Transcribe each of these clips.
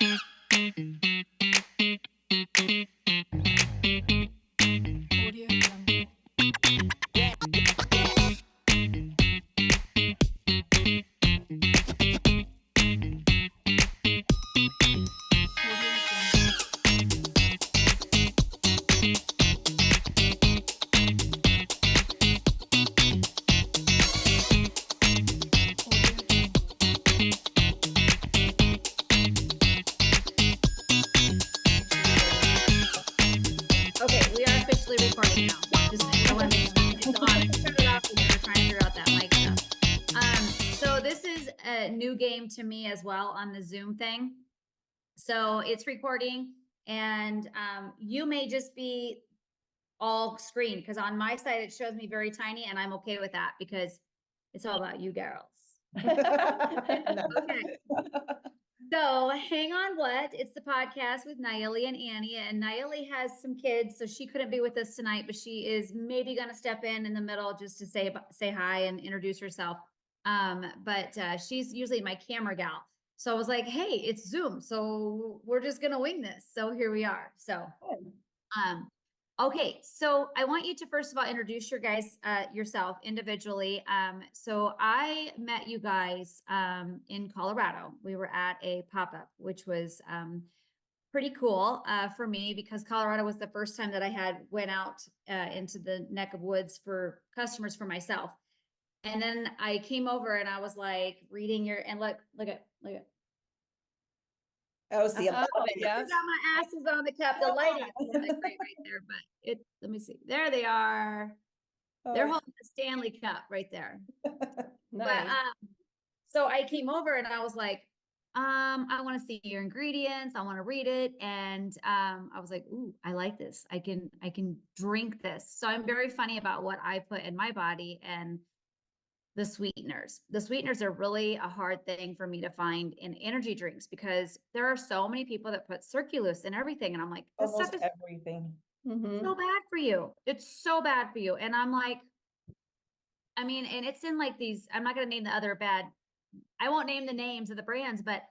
Audio Jungle. Audio Jungle. Audio Jungle. Okay, we are officially recording now. Just I want to make sure it's on. I turned it off when we were trying to figure out that mic stuff. So this is a new game to me as well on the Zoom thing. So it's recording, and you may just be all screen because on my side it shows me very tiny, and I'm okay with that because it's all about you girls. Okay. So hang on what? It's the podcast with Nayeli and Annie, and Nayeli has some kids, so she couldn't be with us tonight, but she is maybe going to step in the middle just to say hi and introduce herself. But she's usually my camera gal. So I was like, hey, it's Zoom, so we're just going to wing this. So here we are. So okay, so I want you to first of all introduce yourself individually. So I met you guys in Colorado. We were at a pop-up, which was pretty cool for me because Colorado was the first time that I had went out into the neck of woods for customers for myself. And then I came over and I was like reading and look at. Oh, see, Yeah. I got my asses on the cup. The lighting isn't that great right there, but let me see. There they are. They're holding the Stanley Cup right there. Nice. But so I came over and I was like, I want to see your ingredients. I want to read it. And I was like, ooh, I like this. I can drink this. So I'm very funny about what I put in my body and the sweeteners. The sweeteners are really a hard thing for me to find in energy drinks because there are so many people that put circulose in everything. And I'm like, this almost stuff is everything. so bad for you. It's so bad for you. And I'm like, I mean, and it's in like these, I'm not going to name the other I won't name the names of the brands, but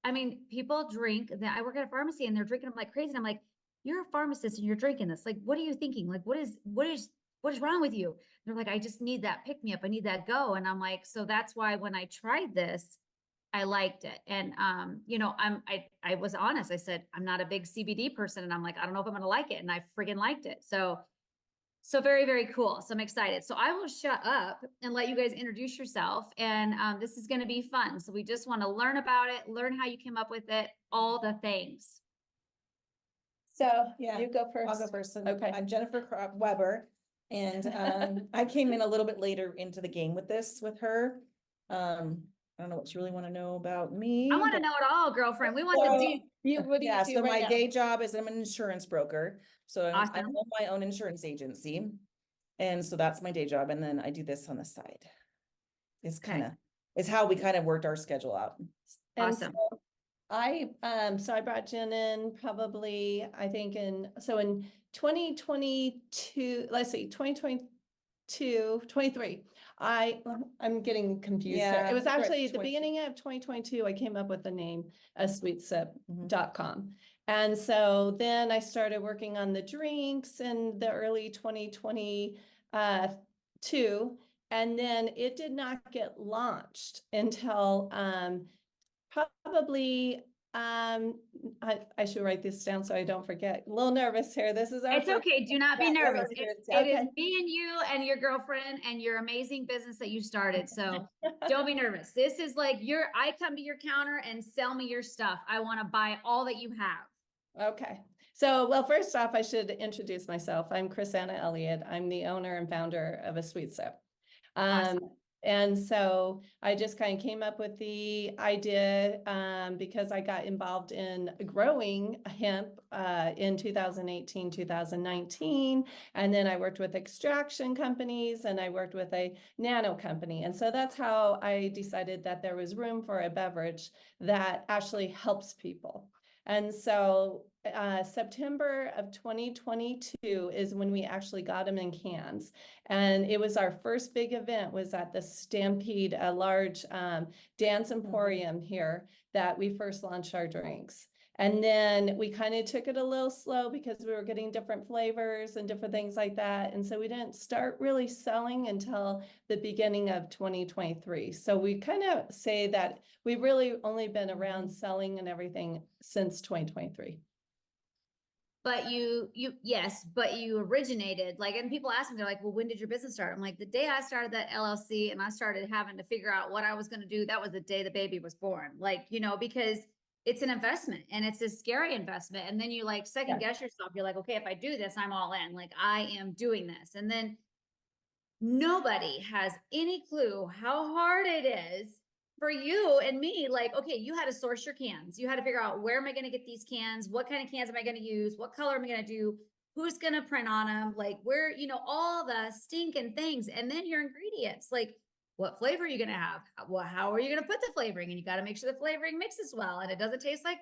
I mean, people drink that. I work at a pharmacy and they're drinking them like crazy. And I'm like, you're a pharmacist and you're drinking this. Like, what are you thinking? Like, what is wrong with you? They're like, I just need that pick me up. I need that go. And I'm like, so that's why when I tried this, I liked it. And I was honest. I said, I'm not a big CBD person. And I'm like, I don't know if I'm gonna like it. And I friggin' liked it. So very, very cool. So I'm excited. So I will shut up and let you guys introduce yourself. And this is going to be fun. So we just want to learn about it, learn how you came up with it, all the things. So Yeah, you go first. I'll go first. Okay. I'm Jennifer Weber, and I came in a little bit later into the game with her. I don't know what you really want to know about me. I want to know it all, girlfriend. We want So- the deep. What do you do so right my now? day job is I'm an insurance broker. So I Awesome. own my own insurance agency. And so that's my day job. And then I do this on the side. It's how we kind of worked our schedule out. And Awesome. so I brought Jen in probably, I think in 2022, let's see, 2022, 23. I'm getting confused here. Yeah, It was we're at actually at the 20 beginning of 2022, I came up with the name Mhm. sweetsip.com. And so then I started working on the drinks in the early 2022. And then it did not get launched until probably I should write this down so I don't forget. A little nervous here. This is our It's first- okay. Do not be Yeah, nervous. yeah, It is okay. me and you and your girlfriend and your amazing business that you started. So don't be nervous. This is like I come to your counter and sell me your stuff. I want to buy all that you have. Okay. So, well, first off, I should introduce myself. I'm Christina Elliott. I'm the owner and founder of A Sweet Sip. Awesome. And so I just kind of came up with the idea because I got involved in growing hemp in 2018, 2019. And then I worked with extraction companies and I worked with a nano company. And so that's how I decided that there was room for a beverage that actually helps people. And so September of 2022 is when we actually got them in cans. And it was our first big event was at the Stampede, a large dance emporium here that we first launched our drinks. And then we kind of took it a little slow because we were getting different flavors and different things like that. And so we didn't start really selling until the beginning of 2023. So we kind of say that we've really only been around selling and everything since 2023. But yes, but you originated, like, and people ask me, they're like, well, when did your business start? I'm like, the day I started that LLC and I started having to figure out what I was going to do, that was the day the baby was born. Like, because it's an investment and it's a scary investment. And then you like second guess yourself. You're like, okay, if I do this, I'm all in, like I am doing this. And then nobody has any clue how hard it is for you and me. Like, okay, you had to source your cans. You had to figure out, where am I going to get these cans? What kind of cans am I going to use? What color am I going to do? Who's going to print on them? Like, where, all the stinking things. And then your ingredients, like, what flavor are you going to have? Well, how are you going to put the flavoring? And you got to make sure the flavoring mixes well and it doesn't taste like,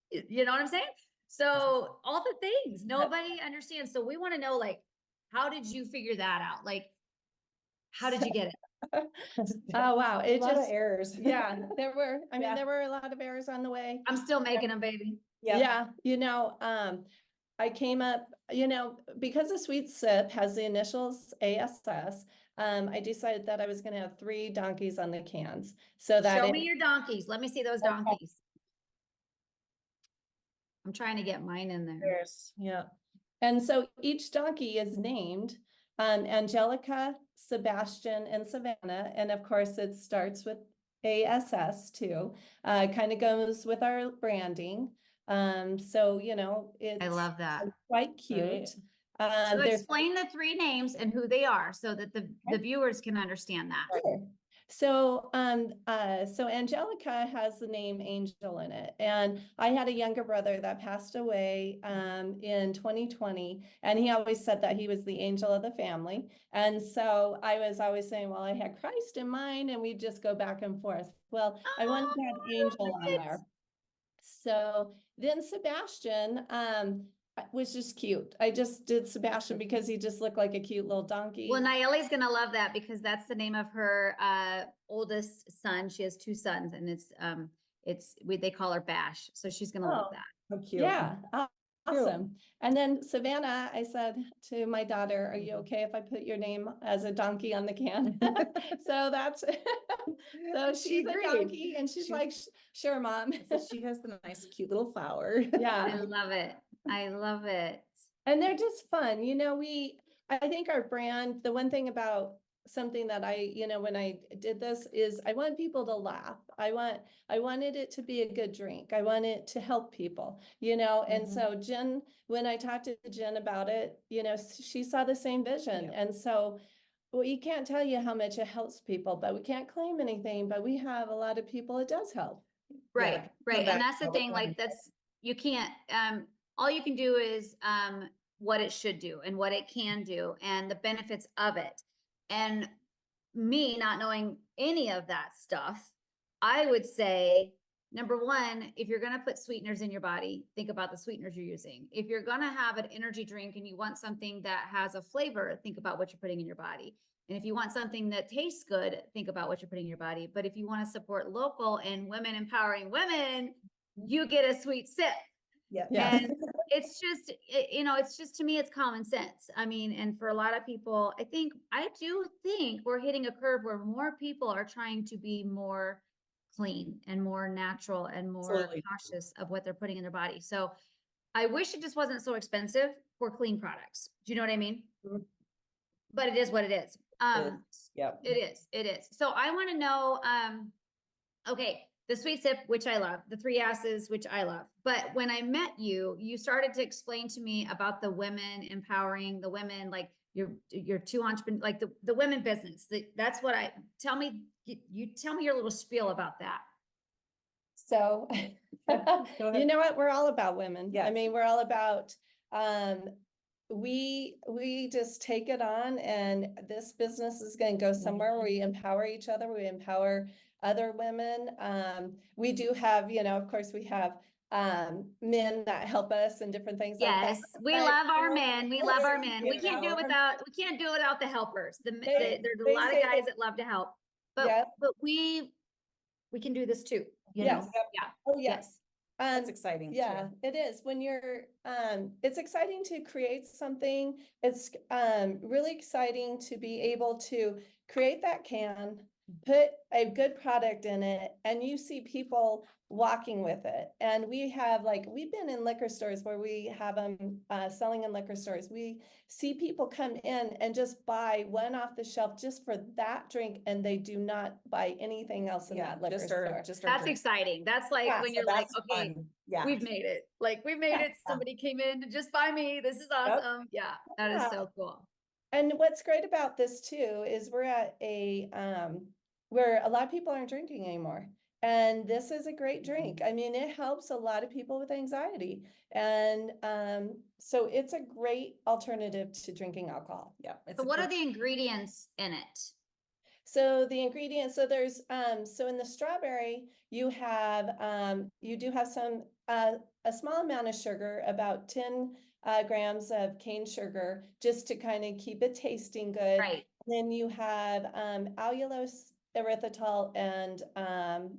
you know what I'm saying? So all the things nobody understands. So we want to know, like, how did you figure that out? Like, how did you get it? Oh, wow. A It lot of just, errors. yeah, there were, I mean, Yeah. there were a lot of errors on the way. I'm still making them, baby. Yeah, I came up, because the Sweet Sip has the initials ASS, I decided that I was going to have 3 donkeys on the cans. So that Show me your donkeys. Let me see those donkeys. I'm trying to get mine in there. Errors. Yeah. And so each donkey is named Angelica, Sebastian, and Savannah. And of course, it starts with ASS too. Kind of goes with our branding. So, it's I love that. quite cute. Right. So There's explain the 3 names and who they are so that the viewers can understand that. Sure. So Angelica has the name Angel in it. And I had a younger brother that passed away in 2020. And he always said that he was the angel of the family. And so I was always saying, well, I had Christ in mind, and we'd just go back and forth. Well, I wanted to have Angel on there. So then Sebastian was just cute. I just did Sebastian because he just looked like a cute little donkey. Well, Nayeli's gonna love that because that's the name of her oldest son. She has 2 sons, and they call her Bash. So she's gonna love that. How cute. Yeah, awesome. And then Savannah, I said to my daughter, are you okay if I put your name as a donkey on the can? So that's, so she's a donkey and she's like, sure, mom. So she has the nice, cute little flower. I Yeah. love it. I love it. And they're just fun. I think our brand, the one thing about something that when I did this is I want people to laugh. I wanted it to be a good drink. I want it to help people, and so Jen, when I talked to Jen about it, she saw the same vision. Yeah. And so we can't tell you how much it helps people, but we can't claim anything, but we have a lot of people it does help. Right, Yeah. right. Come And back that's the all the thing, like time. you can't, all you can do is what it should do and what it can do and the benefits of it. And me not knowing any of that stuff, I would say, number 1, if you're going to put sweeteners in your body, think about the sweeteners you're using. If you're going to have an energy drink and you want something that has a flavor, think about what you're putting in your body. And if you want something that tastes good, think about what you're putting in your body. But if you want to support local and women empowering women, you get a Sweet Sip. Yeah. And it's just, to me, it's common sense. I mean, and for a lot of people, I do think we're hitting a curve where more people are trying to be more clean and more natural and more Absolutely. cautious of what they're putting in their body. So I wish it just wasn't so expensive for clean products. Do you know what I mean? Mhm. But it is what it is. Yeah. It is. So I want to know, okay, the Sweet Sip, which I love, the 3 S's, which I love. But when I met you, you started to explain to me about the women empowering the women, like your 2 entrepreneurs, like the women business. That's what you tell me your little spiel about that. So, you know what? We're all about women. Yes. I mean, we're all about, we just take it on, and this business is going to go somewhere where we empower each other. We empower other women. We do have, of course we have, men that help us and different things like that. Yes, we But, love you our know, men. We love our men. We you can't do it know, without the helpers. There's a they lot of say guys that- that love to help. Yeah. But we can do this too, you Yes. know? Yep. Yeah. Oh, yes. That's exciting. Yeah, too. it is. When you're, it's exciting to create something. It's really exciting to be able to create that can, put a good product in it, and you see people walking with it. And we have we've been in liquor stores where we have them selling in liquor stores. We see people come in and just buy one off the shelf just for that drink, and they do not buy anything else in Yeah, that liquor just store. our, just our That's drink. exciting. That's like Yeah, when So you're like, that's okay, fun. Yeah. we've made it. Like we made Yeah. it. Somebody came in to just buy me. This is awesome. Yeah, that is Yeah. so cool. And what's great about this too is we're at a where a lot of people aren't drinking anymore. And this is a great drink. I mean, it helps a lot of people with anxiety. And so it's a great alternative to drinking alcohol. Yeah. It's So a what are quick- the ingredients in it? So the ingredients, so there's so in the strawberry, you do have some a small amount of sugar, about 10 grams of cane sugar, just to kind of keep it tasting good. Right. Then you have allulose, erythritol, and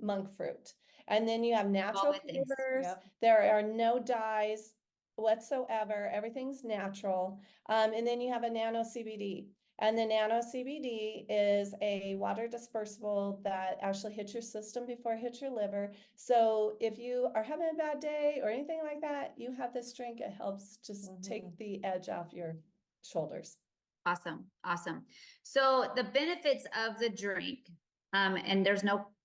monk fruit. And then you have natural good things. flavors. Yep. There are no dyes whatsoever. Everything's natural. And then you have a nano CBD. And the nano CBD is a water dispersible that actually hits your system before it hits your liver. So if you are having a bad day or anything like that, you have this drink. It helps just take the edge off your shoulders. Awesome. Awesome. So the benefits of the drink, and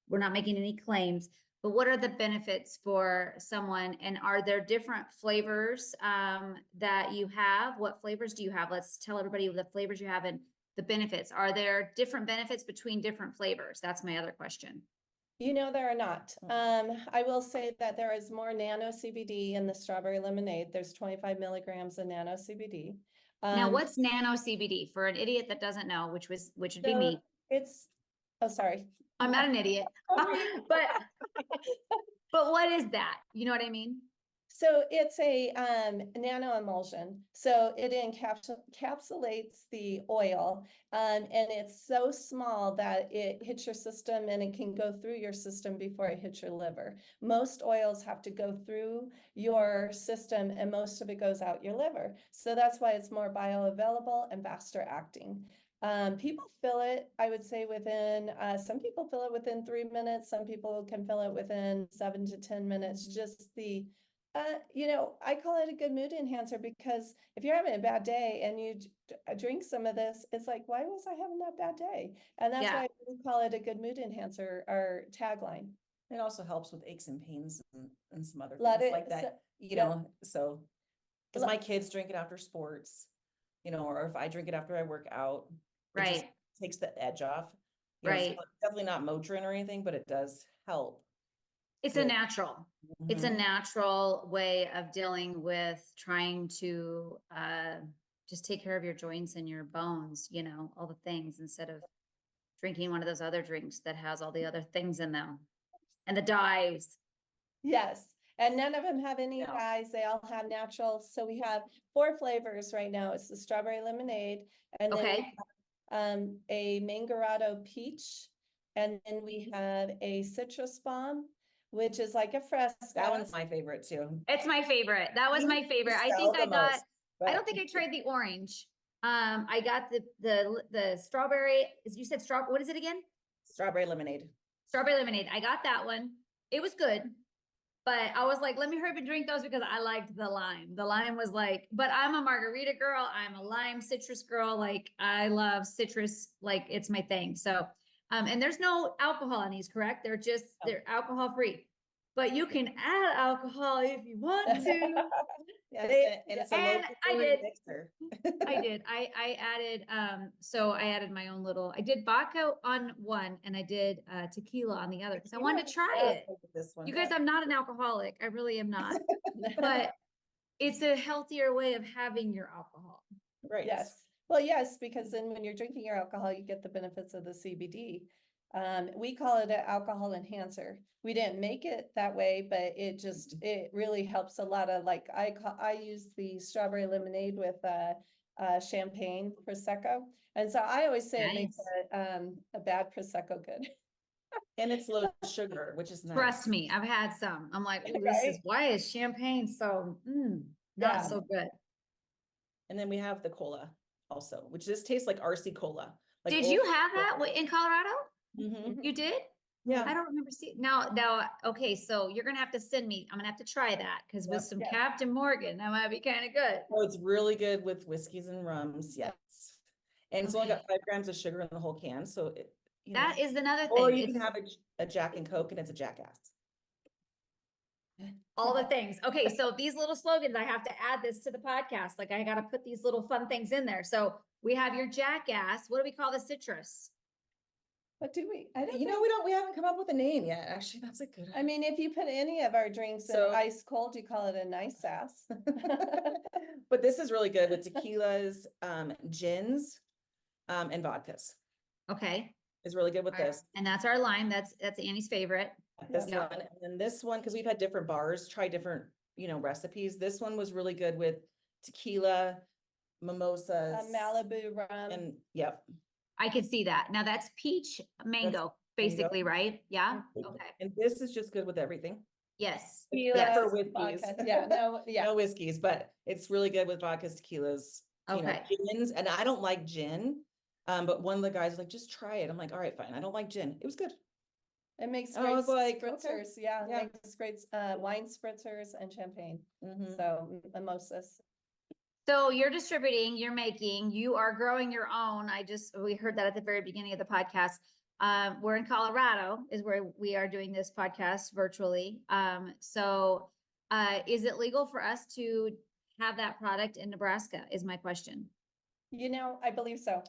we're not making any claims, but what are the benefits for someone? And are there different flavors that you have? What flavors do you have? Let's tell everybody the flavors you have and the benefits. Are there different benefits between different flavors? That's my other question. You know, there are not. I will say that there is more nano CBD in the strawberry lemonade. There's 25 milligrams of nano CBD. Now, what's nano CBD for an idiot that doesn't know, which would be so me? oh, sorry. I'm not an idiot, but what is that? You know what I mean? So it's a nano emulsion. So it encapsulates the oil, and it's so small that it hits your system and it can go through your system before it hits your liver. Most oils have to go through your system, and most of it goes out your liver. So that's why it's more bioavailable and faster acting. People feel it, I would say, within some people feel it within 3 minutes. Some people can feel it within 7 to 10 minutes. Just the I call it a good mood enhancer, because if you're having a bad day and you drink some of this, it's like, why was I having that bad day? And that's Yeah. why we call it a good mood enhancer, our tagline. It also helps with aches and pains and some other Let things it- like that, so- you yeah. know, so. Cause my kids drink it after sports, or if I drink it after I work out. It just Right. takes the edge off. It's Right. definitely not Motrin or anything, but it does help. It's a Good. natural. It's a Mhm. natural way of dealing with trying to just take care of your joints and your bones, all the things, instead of drinking one of those other drinks that has all the other things in them and the dyes. Yes. And none of them have any No. dyes. They all have natural. So we have 4 flavors right now. It's the strawberry lemonade, and then we Okay. have, a mangarado peach, and then we have a citrus bomb, which is like a fresca. That one's my favorite too. It's my favorite. That was my favorite. I think I got, I don't think I tried the orange. I got the strawberry, you said what is it again? Strawberry lemonade. Strawberry lemonade. I got that one. It was good. But I was like, let me hurry up and drink those because I liked the lime. The lime was like, but I'm a margarita girl. I'm a lime citrus girl. Like I love citrus. Like it's my thing. So, and there's no alcohol in these, correct? They're alcohol free, but you can add alcohol if you want to. And it's a and low I calorie did. mixer. I did. I added, so I added my own I did vodka on one and I did tequila on the other because I wanted to try it. This one. You guys, I'm not an alcoholic. I really am not. But it's a healthier way of having your alcohol. Right. Yes. Well, yes, because then when you're drinking your alcohol, you get the benefits of the CBD. We call it an alcohol enhancer. We didn't make it that way, but it really helps a lot of, like, I use the strawberry lemonade with champagne Prosecco. And so I always say it makes a bad Prosecco good. And it's low sugar, which is nice. Trust me, I've had some. I'm like, "Ooh, this is, why is champagne so, not Yeah. so good?" And then we have the cola also, which just tastes like RC cola. Like Did old you have cola. that in Colorado? Mhm. You did? Yeah. I don't remember seeing, now, okay, so you're gonna have to send me, I'm gonna have to try that, because with Yep. some Yeah. Captain Morgan, that might be kind of good. Oh, it's really good with whiskeys and rums, yes. And it's only got Okay. 5 grams of sugar in the whole can, so it, you know. That is another Or thing. you can It's have a Jack and Coke and it's a Jackass. all the things. Okay, so these little slogans, I have to add this to the podcast. Like, I gotta put these little fun things in there. So we have your Jackass. What do we call the citrus? What do we? I don't You know, think- we haven't come up with a name yet. Actually, that's a good. I mean, if you put any of our drinks in So- ice cold, you call it a nice ass. But this is really good with tequilas, gins, and vodkas. Okay. Is really good with All right. this. And that's our line. That's Annie's favorite. This Yeah. one, and then this one, because we've had different bars, try different, recipes. This one was really good with tequila, mimosas. Malibu rum. And, yep. I could see that. Now that's peach mango, basically, right? Yeah? Okay. And this is just good with everything. Yes. Except for Yes. whiskeys. Vodka. Yeah, no, yeah. No whiskeys, but it's really good with vodkas, tequilas, Okay. gins. And I don't like gin. But one of the guys was like, just try it. I'm like, all right, fine. I don't like gin. It was good. It makes I great was like, okay. spritzers. Yeah, it Yeah. makes great wine spritzers and champagne. Mhm. So mimosas. So you're distributing, you're making, you are growing your own. We heard that at the very beginning of the podcast. We're in Colorado is where we are doing this podcast virtually. So is it legal for us to have that product in Nebraska is my question. I believe so.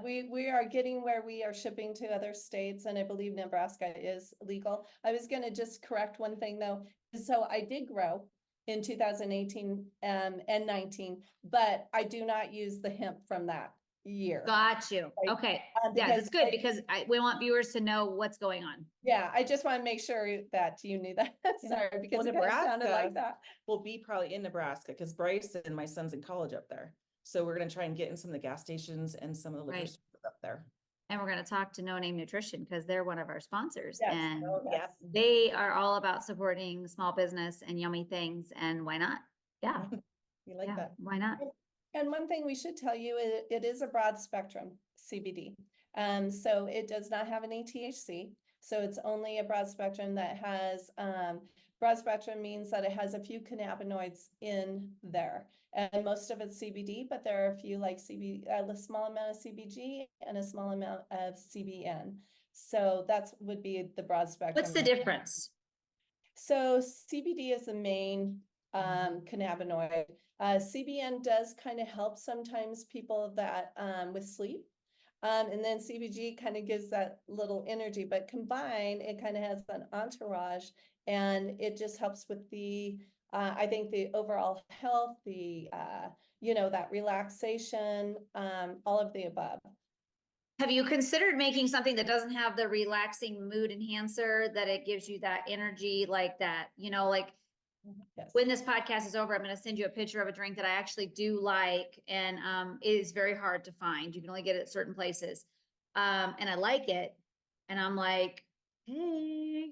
We are getting where we are shipping to other states, and I believe Nebraska is legal. I was gonna just correct one thing though. So I did grow in 2018 and 19, but I do not use the hemp from that year. Got you. Right. Okay. Yeah, that's because good because we want viewers to know what's going on. Yeah, I just want to make sure that you knew that. Yeah. Sorry, because Well, it kind of sounded Nebraska- like that. We'll be probably in Nebraska because Bryson, my son's in college up there. So we're gonna try and get in some of the gas stations and some of the liquor Right. stores up there. And we're going to talk to No Name Nutrition because they're one of our sponsors Yes. and Oh, yes. they are all about supporting small business and yummy things. And why not? Yeah. You like Yeah. that? Why not? And one thing we should tell you, it is a broad spectrum CBD. So it does not have any THC. So it's only a broad spectrum that has, broad spectrum means that it has a few cannabinoids in there. And most of it's CBD, but there are a few like a small amount of CBG and a small amount of CBN. So would be the broad spectrum. What's the difference? So CBD is the main cannabinoid. CBN does kind of help sometimes people that with sleep. And then CBG kind of gives that little energy, but combined, it kind of has an entourage and it just helps with I think the overall health, that relaxation, all of the above. Have you considered making something that doesn't have the relaxing mood enhancer, that it gives you that energy like that, like Yes. when this podcast is over, I'm going to send you a picture of a drink that I actually do like. And it is very hard to find. You can only get it at certain places. And I like it. And I'm like, hey,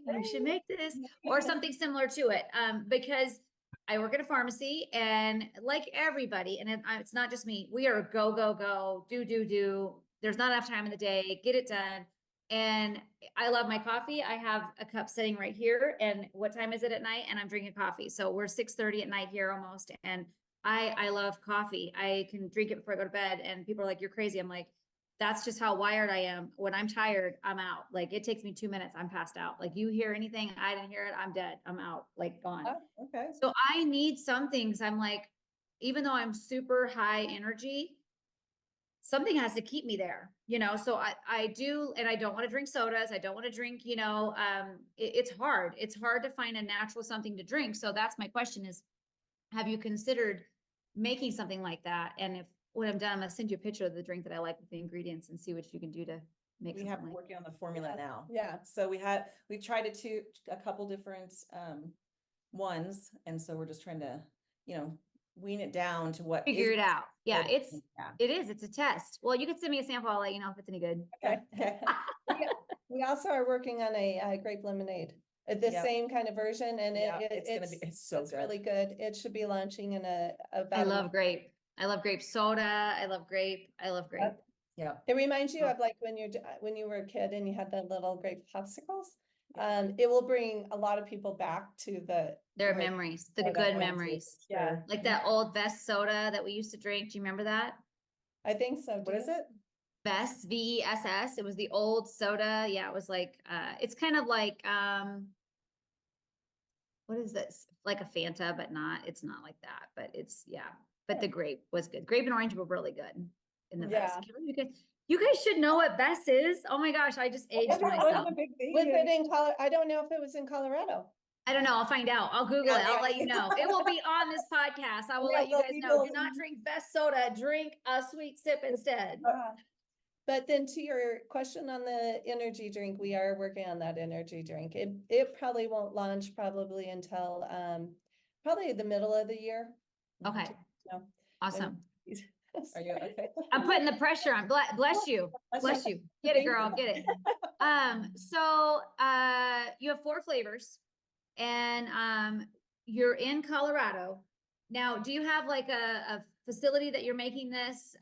you should make this or something similar to it. Because I work at a pharmacy and like everybody, and it's not just me, we are go, go, go, do. There's not enough time in the day, get it done. And I love my coffee. I have a cup sitting right here. And what time is it at night? And I'm drinking coffee. So we're 6:30 at night here almost. And I love coffee. I can drink it before I go to bed. And people are like, you're crazy. I'm like, that's just how wired I am. When I'm tired, I'm out. Like it takes me 2 minutes. I'm passed out. Like you hear anything, I didn't hear it. I'm dead. I'm out, like gone. Oh, okay. So I need something. Cause I'm like, even though I'm super high energy, something has to keep me there, so I do, and I don't want to drink sodas. I don't want to drink, it's hard. It's hard to find a natural something to drink. So that's my question is, have you considered making something like that? And when I'm done, I'm going to send you a picture of the drink that I like with the ingredients and see what you can do to make We have something like. working on the formula now. Yeah. So we've tried a couple different ones, and so we're just trying to, wean it down to what Figure is it out. Yeah, good. it's Yeah. it's a test. Well, you could send me a sample. I'll let you know if it's any good. Okay. Okay. We also are working on a grape lemonade, the Yep. same kind of version, and Yeah, it's so it's good. really good. It should be launching in I about a love month. grape. I love grape soda. I love grape. I love grape. Yeah. It reminds you Oh. of like when you were a kid and you had the little grape popsicles. It will bring a lot of people back to Their grape memories, the soda good one too. memories. Yeah, Sure. Like that old Vest soda that we used to drink. Do you remember that? I think so. What is it? Vess, VESS. It was the old soda. Yeah, it was like it's kind of like what is this? Like a Fanta, but it's not like that. But it's But the grape was good. Grape and orange were really good in the Vess. Yeah. I can't believe you guys should know what Vess is. Oh my gosh, I just aged myself. Was it in Colorado? I don't know if it was in Colorado. I don't know. I'll find out. I'll Google it. I'll let you know. It will be on this podcast. I will Yeah, let you well, guys we know. will- Do not drink Vess soda. Drink a sweet sip instead. But then to your question on the energy drink, we are working on that energy drink. It probably won't launch until probably the middle of the year. Okay. No. Awesome. Are you okay? I'm putting the pressure on. Bless you. Bless you. Get it, Thank girl. you. Get it. So you have 4 flavors and you're in Colorado. Now, do you have like a facility that you're making this?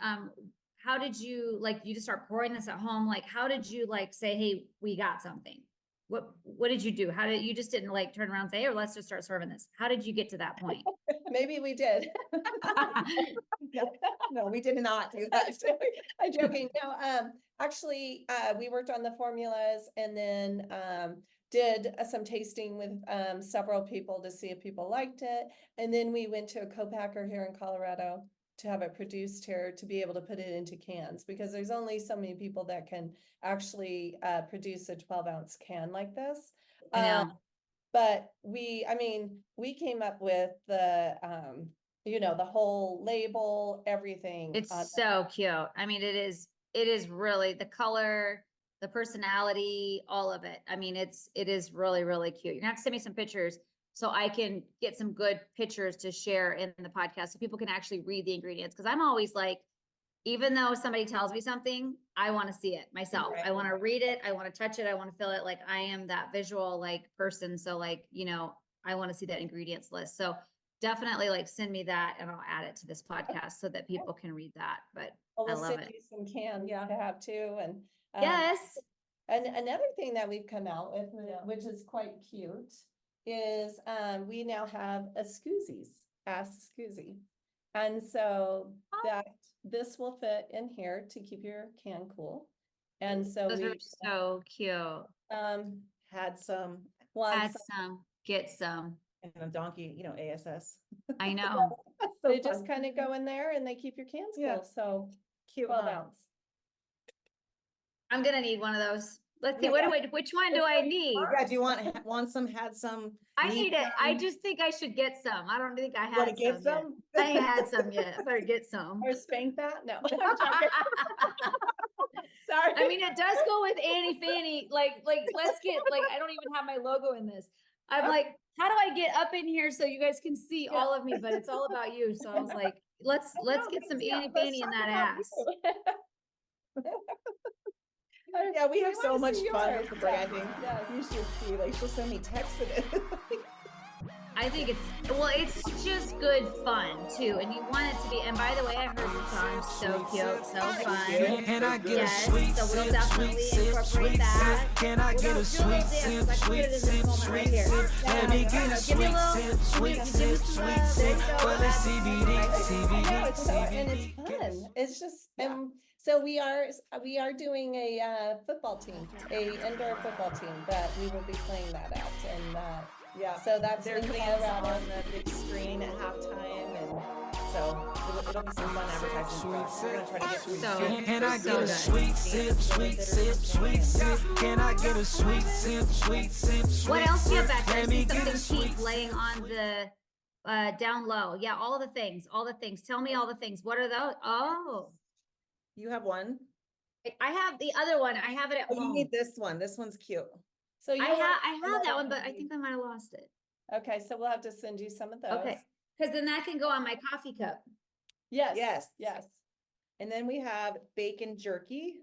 How did you you just start pouring this at home? Like, how did you say, hey, we got something? What did you do? How did you just didn't turn around and say, hey, let's just start serving this? How did you get to that point? Maybe we did. No, we did not do that. I'm joking. No, actually, we worked on the formulas and then did some tasting with several people to see if people liked it. And then we went to a co-packer here in Colorado to have it produced here to be able to put it into cans, because there's only so many people that can actually produce a 12-ounce can like this. I know. But we came up with the whole label, everything. It's so cute. I mean, it is really the color, the personality, all of it. I mean, it is really, really cute. You're gonna have to send me some pictures so I can get some good pictures to share in the podcast so people can actually read the ingredients. Cause I'm always like, even though somebody tells me something, I want to see it myself. Right. I want to read it. I want to touch it. I want to feel it. Like I am that visual person. So I want to see that ingredients list. So definitely send me that and I'll add it to this podcast so that people can read that. But We'll I love send it. you some cans to have too. And Yes. and another thing that we've come out with, which is quite cute, is we now have a Scoozies, Ask Scoozy. And so that this will fit in here to keep your can cool. And so Those are so cute. Had some, Add some, get some. and a donkey, ASS. I know. They just kind of go in there and they keep your cans Yeah. cool. So Cute. 12 ounce. I'm gonna need one of those. Let's see. Yeah. Which one do I need? Yeah, do you want some, had some? I need it. I just think I should get some. I don't think I Want to had get some yet. I ain't had some yet. I better get some. Or spank that? No. I'm joking. Sorry. I mean, it does go with Annie Fanny. Let's get I don't even have my logo in this. I'm like, how do I get up in here so you guys can see all of me? But it's all about you. So I was like, let's get some Annie Fanny in that ass. Yeah, we have I so wanna much see fun yours. with the branding. Yeah. You should see, she'll send me texts of it. I think it's just good fun too. And you want it to be, and by the way, I heard your song, so cute, so fun. Can I get Yes, a sweet so we'll sip, definitely sweet sip, incorporate sweet that. sip? Can I get a sweet sip, sweet sip, sweet sip? Let me get a sweet sip, sweet sip, sweet sip. For the CBD, No, it's fun, and CBD. it's fun. It's just, so we are doing a football team, a indoor football team that we will be playing that at, and Yeah. so that's They're in putting us Colorado. on the big screen at halftime, and so it'll be some fun advertising for us. We're gonna try to get through. So- Can I so get a good. sweet sip, sweet sip, sweet sip? Can I get a sweet sip, sweet sip, sweet What else do you have sip? back there? I Let see me get something a sweet cheap laying on the down low. Yeah, all the things. Tell me all the things. What are those? Oh, You have one. I have the other one. I have it at Oh, you home. need this one. This one's cute. So you I have another that one, but I copy. think I might have lost it. Okay, so we'll have to send you some of those. Okay, because then that can go on my coffee cup. Yes. Yes. Yes. And then we have bacon jerky,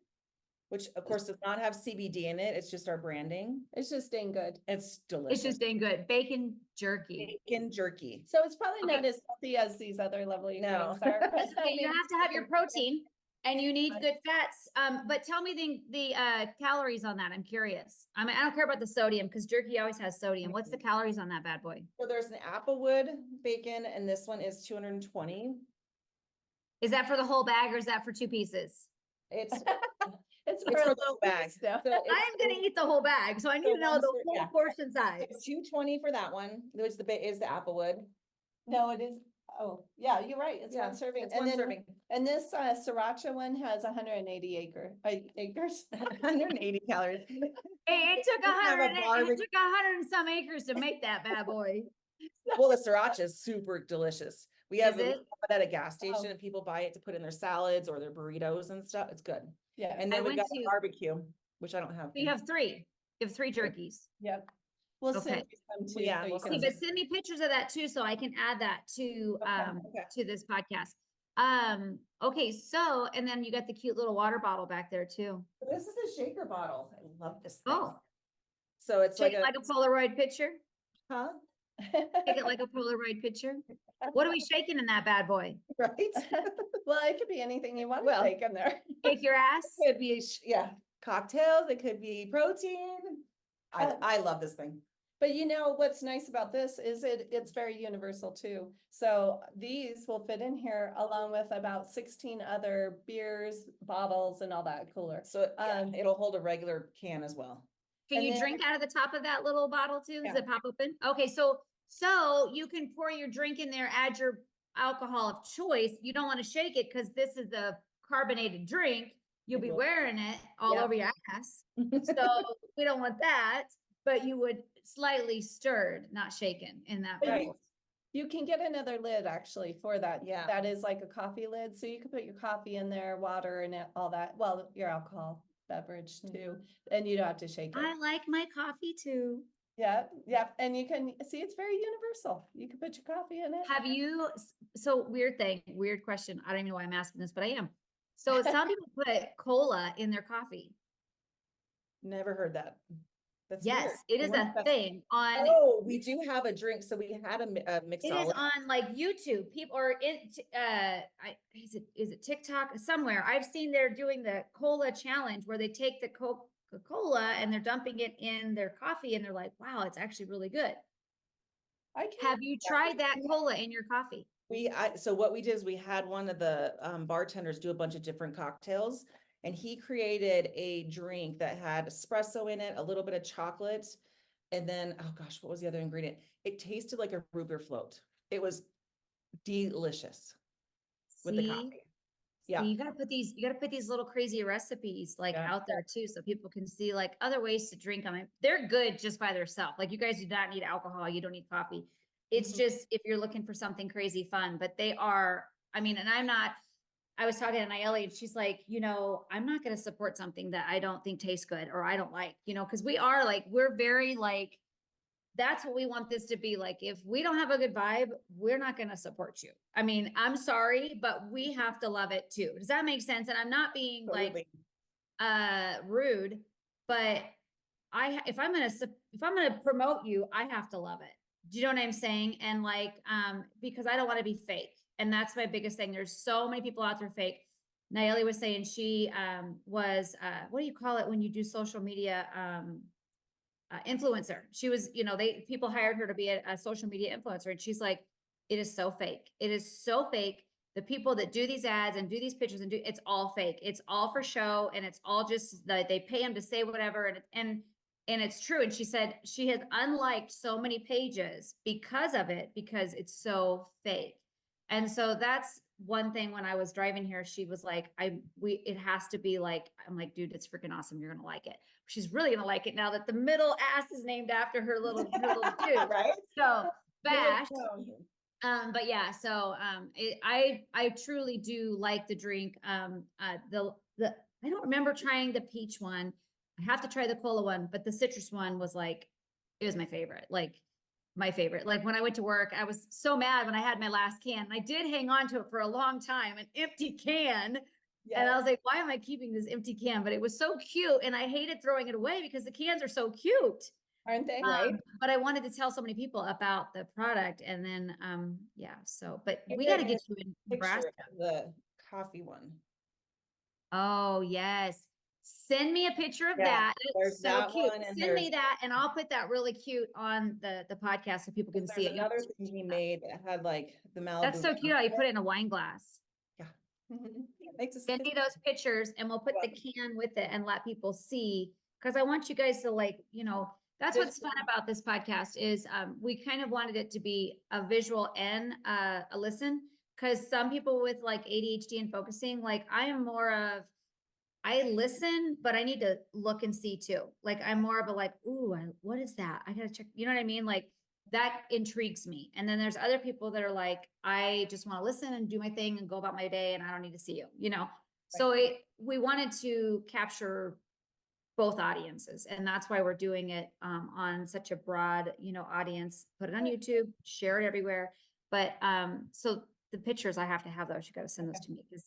which of course does not have CBD in it. It's just our branding. It's just dang good. It's delicious. It's just dang good. Bacon jerky. Bacon jerky. So it's probably Okay. not as healthy as these other lovely No. things are. That's okay. You have to have your protein and you need Right. good fats. But tell me the calories on that. I'm curious. I mean, I don't care about the sodium because jerky always has sodium. What's the calories on that bad boy? So there's an applewood bacon and this one is 220. Is that for the whole bag or is that for 2 pieces? It's It's It's for a for little the bag. bag stuff. So I'm gonna eat the whole bag, so I need so to know one the ser- whole yeah. portion size. 220 for that one, which is the applewood. No, it is. Oh, yeah, you're right. It's Yeah, one serving. it's And one then, serving. and this sriracha one has 180 acres. 180 calories. Hey, it took Have a 100, it barbecue. took 100 and some acres to make that bad boy. Well, the sriracha is super delicious. We have Is it it? at a gas station Oh. and people buy it to put in their salads or their burritos and stuff. It's good. Yeah. And I then we went got the to- barbecue, which I don't have. So you have 3. You have 3 jerkies. Yep. We'll send Okay. you some too. Yeah, so you we'll can Okay, send but send me pictures of that too, so I can add that to Okay. to this podcast. Okay, so and then you got the cute little water bottle back there too. This is a shaker bottle. I love this thing. Oh, So it's take like it like a Polaroid picture. huh? Take it like a Polaroid picture. What are we shaking in that bad boy? Right? Well, it could be anything you want to Well, take in there. Kick your ass. Could be, yeah, cocktails. It could be protein. Uh, I love this thing. But you know, what's nice about this is it's very universal too. So these will fit in here along with about 16 other beers, bottles and all that cooler. So yeah, Um, it'll hold a regular can as well. Can And you then- drink out of the top of that little bottle too? Does Yeah. it pop open? Okay, so you can pour your drink in there, add your alcohol of choice. You don't want to shake it because this is a carbonated drink. You'll be will. wearing it all Yeah. over your ass. So we don't want that, but you would slightly stirred, not shaken in that. But Right. bowl. You can get another lid actually for that. Yeah. That is like a coffee lid. So you can put your coffee in there, water and all that. Well, your alcohol beverage too. And you don't have to shake I it. like my coffee too. Yeah, yeah. And you can see it's very universal. You can put your coffee in it. Have you, so weird thing, weird question. I don't even know why I'm asking this, but I am. So some people put cola in their coffee. Never heard that. That's Yes, weird. it I is wonder a if that's- thing on, Oh, we do have a drink. So we had a it is mixologist. on like YouTube, people or is it TikTok somewhere? I've seen they're doing the cola challenge where they take the Coca-Cola and they're dumping it in their coffee and they're like, wow, it's actually really good. I can. Have you tried that cola in your coffee? So what we did is we had one of the bartenders do a bunch of different cocktails and he created a drink that had espresso in it, a little bit of chocolate. And then, oh gosh, what was the other ingredient? It tasted like a root beer float. It was delicious with the See? coffee. Yeah. See, you gotta put these little crazy recipes like Yeah. out there too, so people can see like other ways to drink them. And they're good just by themselves. Like you guys do not need alcohol, you don't need coffee. It's Mhm. just if you're looking for something crazy fun, but they are, I mean, and I was talking to Nayeli and she's like, I'm not gonna support something that I don't think tastes good or I don't like, because we're very like, that's what we want this to be like. If we don't have a good vibe, we're not going to support you. I mean, I'm sorry, but we have to love it too. Does that make sense? And I'm not being Totally. like rude, but if I'm going to promote you, I have to love it. Do you know what I'm saying? And like because I don't want to be fake. And that's my biggest thing. There's so many people out there fake. Nayeli was saying she was what do you call it when you do social media influencer. She was, people hired her to be a social media influencer. And she's like, it is so fake. It is so fake. The people that do these ads and do these pictures it's all fake. It's all for show. And it's all just that they pay them to say whatever. And it's true. And she said she has unliked so many pages because of it, because it's so fake. And so that's one thing when I was driving here, she was like, it has to be like, I'm like, dude, it's freaking awesome. You're going to like it. She's really going to like it now that the middle ass is named after her little dude. Right? So bash. Yeah. But yeah, so I truly do like the drink. I don't remember trying the peach one. I have to try the cola one, but the citrus one was like, it was my favorite. Like my favorite. Like when I went to work, I was so mad when I had my last can. And I did hang on to it for a long time, an empty can. And I was like, why am I keeping this empty can? But it was so cute. And I hated throwing it away because the cans are so cute. Aren't they? But I wanted to tell so many people about the product. And then, yeah, so, but You we got got to your get you in Picture Nebraska. of the coffee one. Oh, yes. Send me a picture of Yeah, that. there's It's so that cute. one, and Send me there's- that and I'll put that really cute on the podcast so people can There's see it. another thing he made that had like the Malibu. That's so cute how you put it in a wine glass. Makes us Send me those pictures and we'll put the can with it and let people see. Cause I want you guys to like, you know, that's what's fun about this podcast is we kind of wanted it to be a visual and a listen. Cause some people with like ADHD and focusing, like I am more of, I listen, but I need to look and see too. Like I'm more of a like, ooh, what is that? I gotta check. You know what I mean? Like that intrigues me. And then there's other people that are like, I just want to listen and do my thing and go about my day and I don't need to see you, you know? So we wanted to capture both audiences. And that's why we're doing it on such a broad, you know, audience, put it on YouTube, share it everywhere. But so the pictures, I have to have those. You got to send those to me. Cause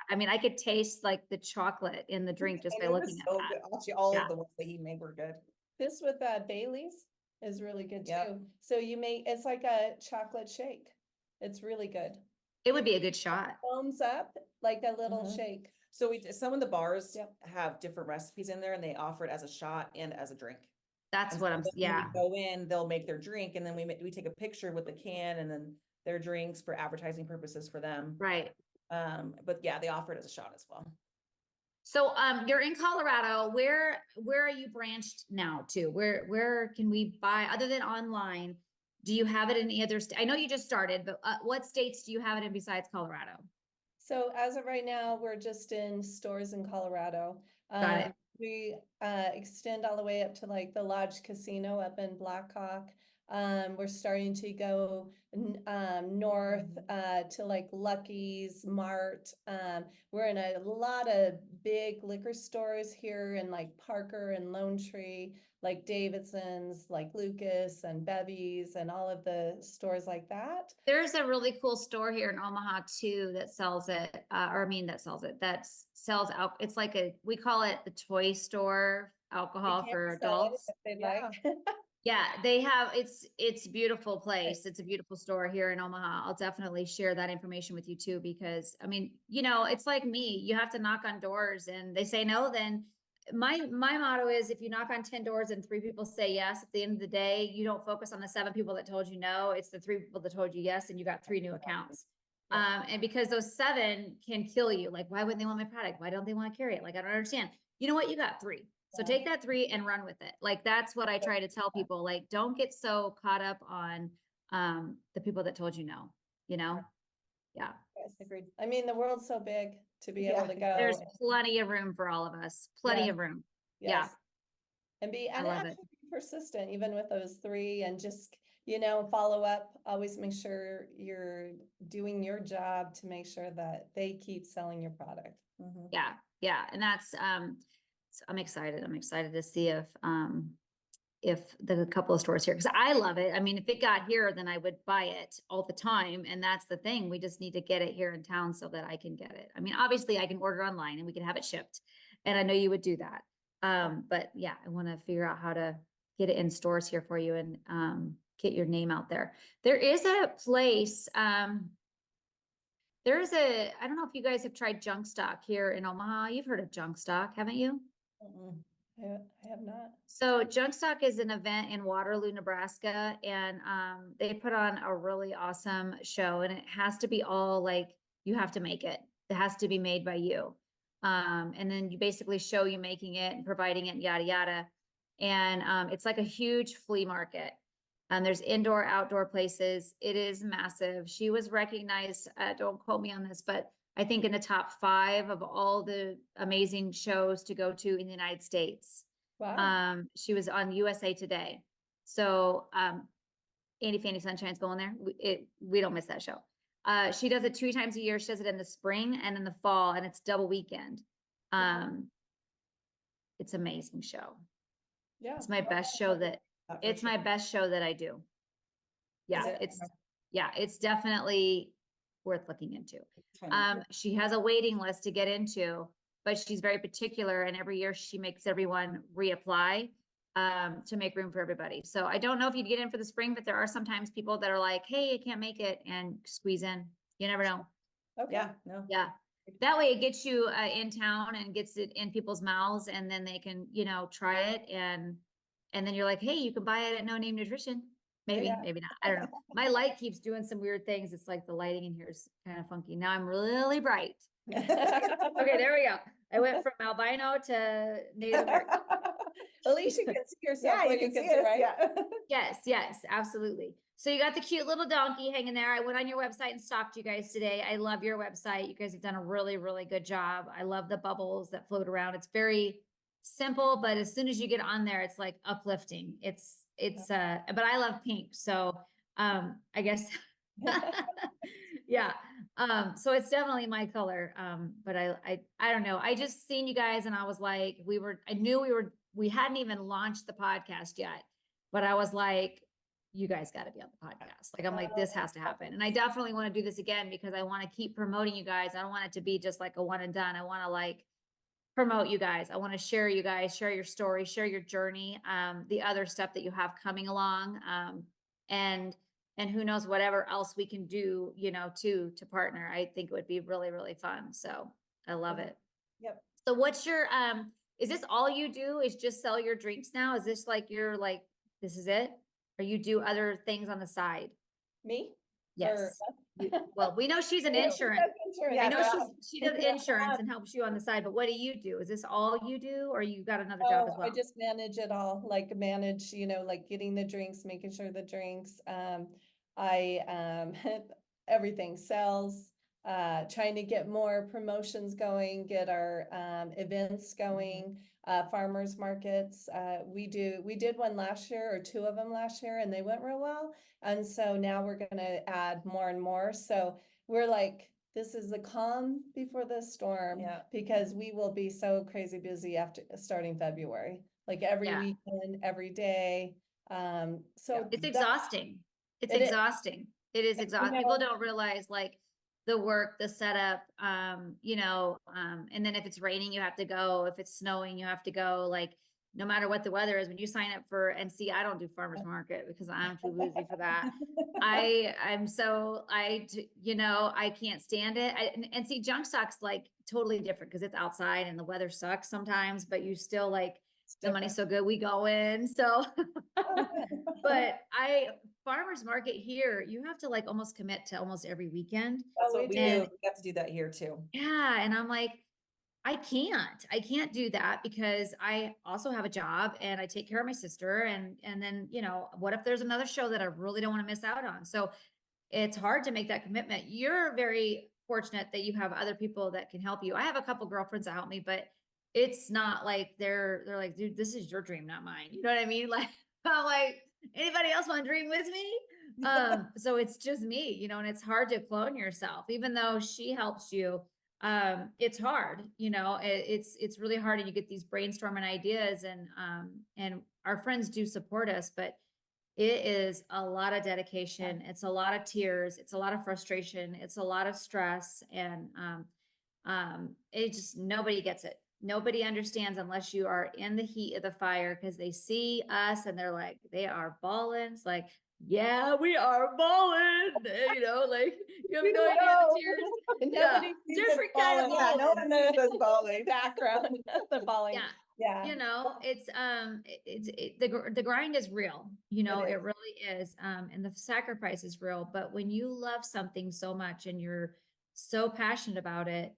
I mean, I could taste like the chocolate in the drink just by looking at that. Actually, all Yeah. of the ones that he made were good. This with Bailey's is really good Yep. too. So you make, it's like a chocolate shake. It's really good. It would be a good shot. Foams up like a little Mhm. shake. So some of the bars Yep. have different recipes in there and they offer it as a shot and as a drink. That's And what so I'm, then when yeah. we go in, they'll make their drink and then we take a picture with the can and then their drinks for advertising purposes for them. Right. But yeah, they offer it as a shot as well. So you're in Colorado. Where are you branched now to? Where can we buy other than online? Do you have it in any other state? I know you just started, but what states do you have it in besides Colorado? So as of right now, we're just in stores in Colorado. Got it. We extend all the way up to like the Lodge Casino up in Blackhawk. We're starting to go north to like Lucky's, Mart. We're in a lot of big liquor stores here in like Parker and Lone Tree, like Davidson's, like Lucas and Bevy's and all of the stores like that. There's a really cool store here in Omaha too that sells it, that sells out. It's like we call it the toy store alcohol They for can sell it adults. if they Yeah. like. Yeah, they have, it's a beautiful place. It's a beautiful store here in Omaha. I'll definitely share that information with you too, because I mean, you know, it's like me, you have to knock on doors and they say no, then my motto is if you knock on 10 doors and 3 people say yes, at the end of the day, you don't focus on the 7 people that told you no. It's the 3 people that told you yes, and you got 3 new accounts. And because those 7 can kill you, like, why wouldn't they want my product? Why don't they want to carry it? Like, I don't understand. You know what? You got 3. So take that 3 and run with it. Like, that's what I try to tell people. Like, don't get so caught up on the people that told you no, you know? Yeah. Yes, agreed. I mean, the world's so big to be able to go. There's plenty of room for all of us. Plenty of room. Yeah. Yes. And I love it. actually be persistent even with those 3 and just, you know, follow up. Always make sure you're doing your job to make sure that they keep selling your product. Mhm. Yeah. Yeah. And that's, I'm excited. I'm excited to see if the couple of stores here, because I love it. I mean, if it got here, then I would buy it all the time. And that's the thing. We just need to get it here in town so that I can get it. I mean, obviously I can order online and we can have it shipped. And I know you would do that. But yeah, I want to figure out how to get it in stores here for you and get your name out there. There is a place, I don't know if you guys have tried Junk Stock here in Omaha. You've heard of Junk Stock, haven't you? Mm-mm. I have not. So Junk Stock is an event in Waterloo, Nebraska, and they put on a really awesome show, and it has to be all like, you have to make it. It has to be made by you. And then you basically show you making it and providing it, yada, yada. And it's like a huge flea market. And there's indoor, outdoor places. It is massive. She was recognized, don't quote me on this, but I think in the top 5 of all the amazing shows to go to in the United States. Wow. She was on USA Today. So Andy Fanny Sunshine's going there. We don't miss that show. She does it 2 times a year. She does it in the spring and in the fall, and it's double weekend. It's amazing show. Yeah. It's my best show that, for it's sure. my best show that I do. Yeah, it? it's definitely worth looking into. Fun. She has a waiting list to get into, but she's very particular, and every year she makes everyone reapply to make room for everybody. So I don't know if you'd get in for the spring, but there are sometimes people that are like, hey, I can't make it, and squeeze in. You never know. Okay. Yeah, no. Yeah. That way it gets you in town and gets it in people's mouths, and then they can, try it, and then you're like, hey, you can buy it at No Name Nutrition. Maybe, Yeah. maybe not. I don't know. My light keeps doing some weird things. It's like the lighting in here is kind of funky. Now I'm really bright. Okay, there we go. I went from albino to Native American. At least you can see yourself. Yeah, where you can see see, us, right? yeah. Yes, absolutely. So you got the cute little donkey hanging there. I went on your website and stalked you guys today. I love your website. You guys have done a really, really good job. I love the bubbles that float around. It's very simple, but as soon as you get on there, it's like uplifting. But I love pink. So, I guess, yeah. So it's definitely my color. But I don't know. I just seen you guys and I was like, we hadn't even launched the podcast yet, but I was like, you guys got to be on the podcast. Like, I'm like, this has to happen. And I definitely want to do this again because I want to keep promoting you guys. I don't want it to be just like a one and done. I want to like promote you guys. I want to share you guys, share your story, share your journey, the other stuff that you have coming along. And who knows, whatever else we can do, to partner. I think it would be really, really fun. So I love it. Yep. So what's your, is this all you do is just sell your drinks now? Is this like, this is it? Or you do other things on the side? Me? Yes. Well, we know she's an insurance. Yeah, I know she does insurance and helps you on the side, but what do you do? Is this all you do, or you got another job as well? I just manage it all, like manage, like getting the drinks, making sure the drinks, I everything sells, trying to get more promotions going, get our events going, farmers markets. We did one last year or two of them last year, and they went real well. And so now we're gonna add more and more. So we're like, this is the calm before the storm. Yeah. Because we will be so crazy busy after starting February, like every Yeah. weekend, every day. So It's that- exhausting. It's It is. exhausting. It is exhausting. People don't realize like the work, the setup, and then if it's raining, you have to go. If it's snowing, you have to go. Like, no matter what the weather is, when you sign up for, and see, I don't do farmers market because I'm too busy for that. I can't stand it. And see, junk stock's like totally different because it's outside and the weather sucks sometimes, but you still like, the money's so good, we go in. So, but farmers market here, you have to like almost commit to almost every weekend. That's what we do. do. We have to do that here too. Yeah. And I'm like, I can't do that because I also have a job and I take care of my sister. And then, what if there's another show that I really don't want to miss out on? So it's hard to make that commitment. You're very fortunate that you have other people that can help you. I have a couple girlfriends that help me, but it's not like they're like, dude, this is your dream, not mine. You know what I mean? Like, I'm like, anybody else want to dream with me? So it's just me, and it's hard to clone yourself, even though she helps you. It's hard, it's really hard, and you get these brainstorming ideas, and our friends do support us, but it is a lot of dedication. It's a lot of tears. It's a lot of frustration. It's a lot of stress. And, it just, nobody gets it. Nobody understands unless you are in the heat of the fire, because they see us and they're like, they are balling. It's like, yeah, we are balling, like you have no idea the tears. Nobody sees us different kind of balling. Yeah, no balling. one knows us balling background, the balling. Yeah. Yeah. It's the grind is real, It it really is. And the sacrifice is real, but when you love something so much and you're so passionate about it,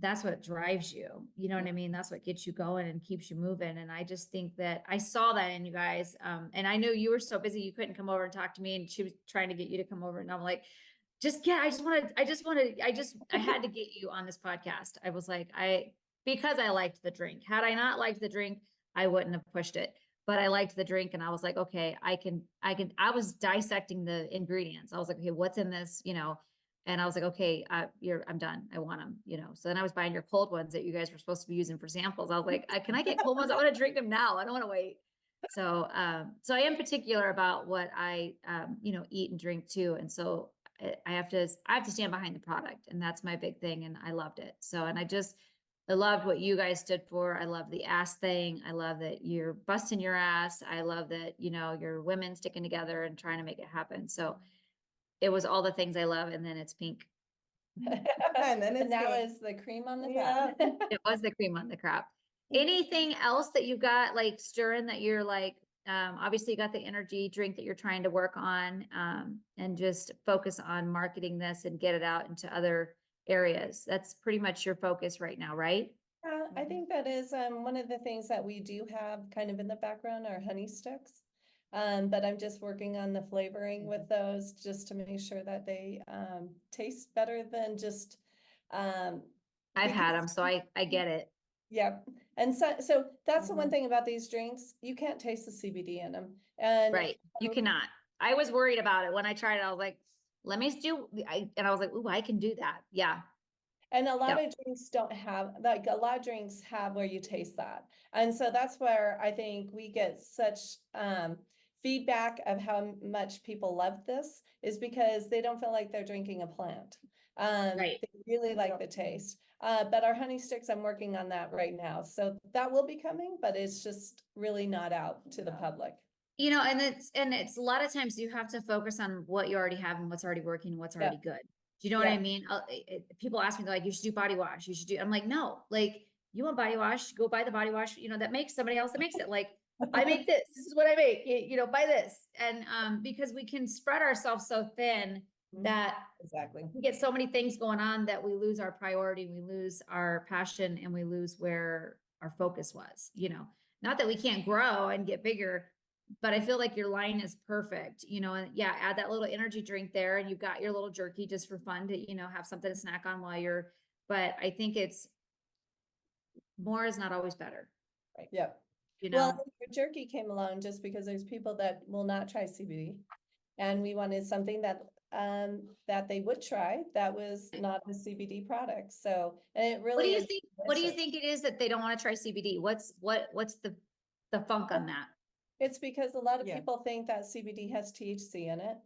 that's what drives you. You know what I mean? That's what gets you going and keeps you moving. And I just think that I saw that in you guys. And I knew you were so busy, you couldn't come over and talk to me, and she was trying to get you to come over. And I'm like, I had to get you on this podcast. I was like, because I liked the drink. Had I not liked the drink, I wouldn't have pushed it, but I liked the drink. And I was like, okay, I was dissecting the ingredients. I was like, okay, what's in this? And I was like, okay, I'm done. I want them, you know? So then I was buying your cold ones that you guys were supposed to be using for samples. I was like, can I get cold ones? I want to drink them now. I don't want to wait. So, so I am particular about what I, you know, eat and drink too. And so I have to stand behind the product, and that's my big thing. And I loved it. So, and I loved what you guys stood for. I love the ass thing. I love that you're busting your ass. I love that, you know, you're women sticking together and trying to make it happen. So it was all the things I love. And then it's pink. And then it's now pink. is the cream on the Yeah. top. It was the cream on the crop. Anything else that you got like stirring that you're like, obviously you got the energy drink that you're trying to work on, and just focus on marketing this and get it out into other areas. That's pretty much your focus right now, right? I think that is one of the things that we do have kind of in the background are honey sticks. But I'm just working on the flavoring with those just to make sure that they taste better than just I've had because- them, so I get it. Yep. And so that's the one thing about these drinks, you can't taste the CBD in them. And Right. You cannot. I was worried about it when I tried it. I was like, let me do, and I was like, ooh, I can do that. Yeah. And a lot Yep. of drinks don't have, like a lot of drinks have where you taste that. And so that's where I think we get such feedback of how much people love this is because they don't feel like they're drinking a plant. Right. They really like the taste. But our honey sticks, I'm working on that right now. So that will be coming, but it's just really not out to the public. You know, and it's a lot of times you have to focus on what you already have and what's already working and what's Yeah. already good. Do you know what Yeah. I mean? People ask me, they're like, you should do body wash. You should do, I'm like, no, like you want body wash, go buy the body wash, you know, that makes somebody else that makes it. Like, I make this is what I make, you know, buy this. And because we can spread ourselves so thin that Exactly. we get so many things going on that we lose our priority, we lose our passion, and we lose where our focus was, you know, not that we can't grow and get bigger, but I feel like your line is perfect, you know, and yeah, add that little energy drink there and you've got your little jerky just for fun to, you know, have something to snack on while you're, but I think it's more is not always better, Yep. you Well, know? your jerky came along just because there's people that will not try CBD. And we wanted something that that they would try that was not a CBD product. So, and it What really do you is think, what do you delicious. think it is that they don't want to try CBD? What's the funk on that? It's because a lot of Yeah. people think that CBD has THC in it.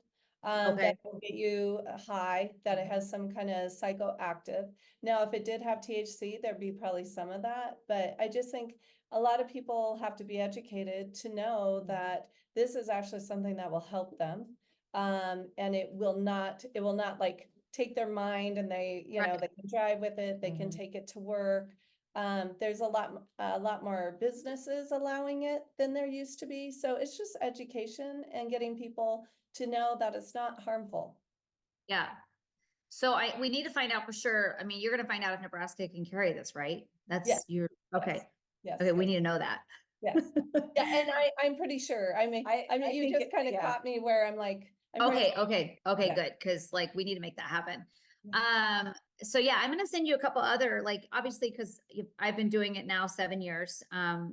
Okay. That will get you high, that it has some kind of psychoactive. Now, if it did have THC, there'd be probably some of that, but I just think a lot of people have to be educated to know that this is actually something that will help them. And it will not like take their mind and they, you know, Right. they can drive with it, they can Mhm. take it to work. There's a lot more businesses allowing it than there used to be. So it's just education and getting people to know that it's not harmful. Yeah. So we need to find out for sure. I mean, you're gonna find out if Nebraska can carry this, right? That's your, okay. Yes. Okay, we need to know that. Yes. Yeah, and I'm pretty sure. I mean, I you think just it- kind of yeah. caught me where I'm like, I'm pretty Okay, Yeah. good. Cause like we need to make that happen. So yeah, I'm gonna send you a couple other, like, obviously, cause I've been doing it now 7 years.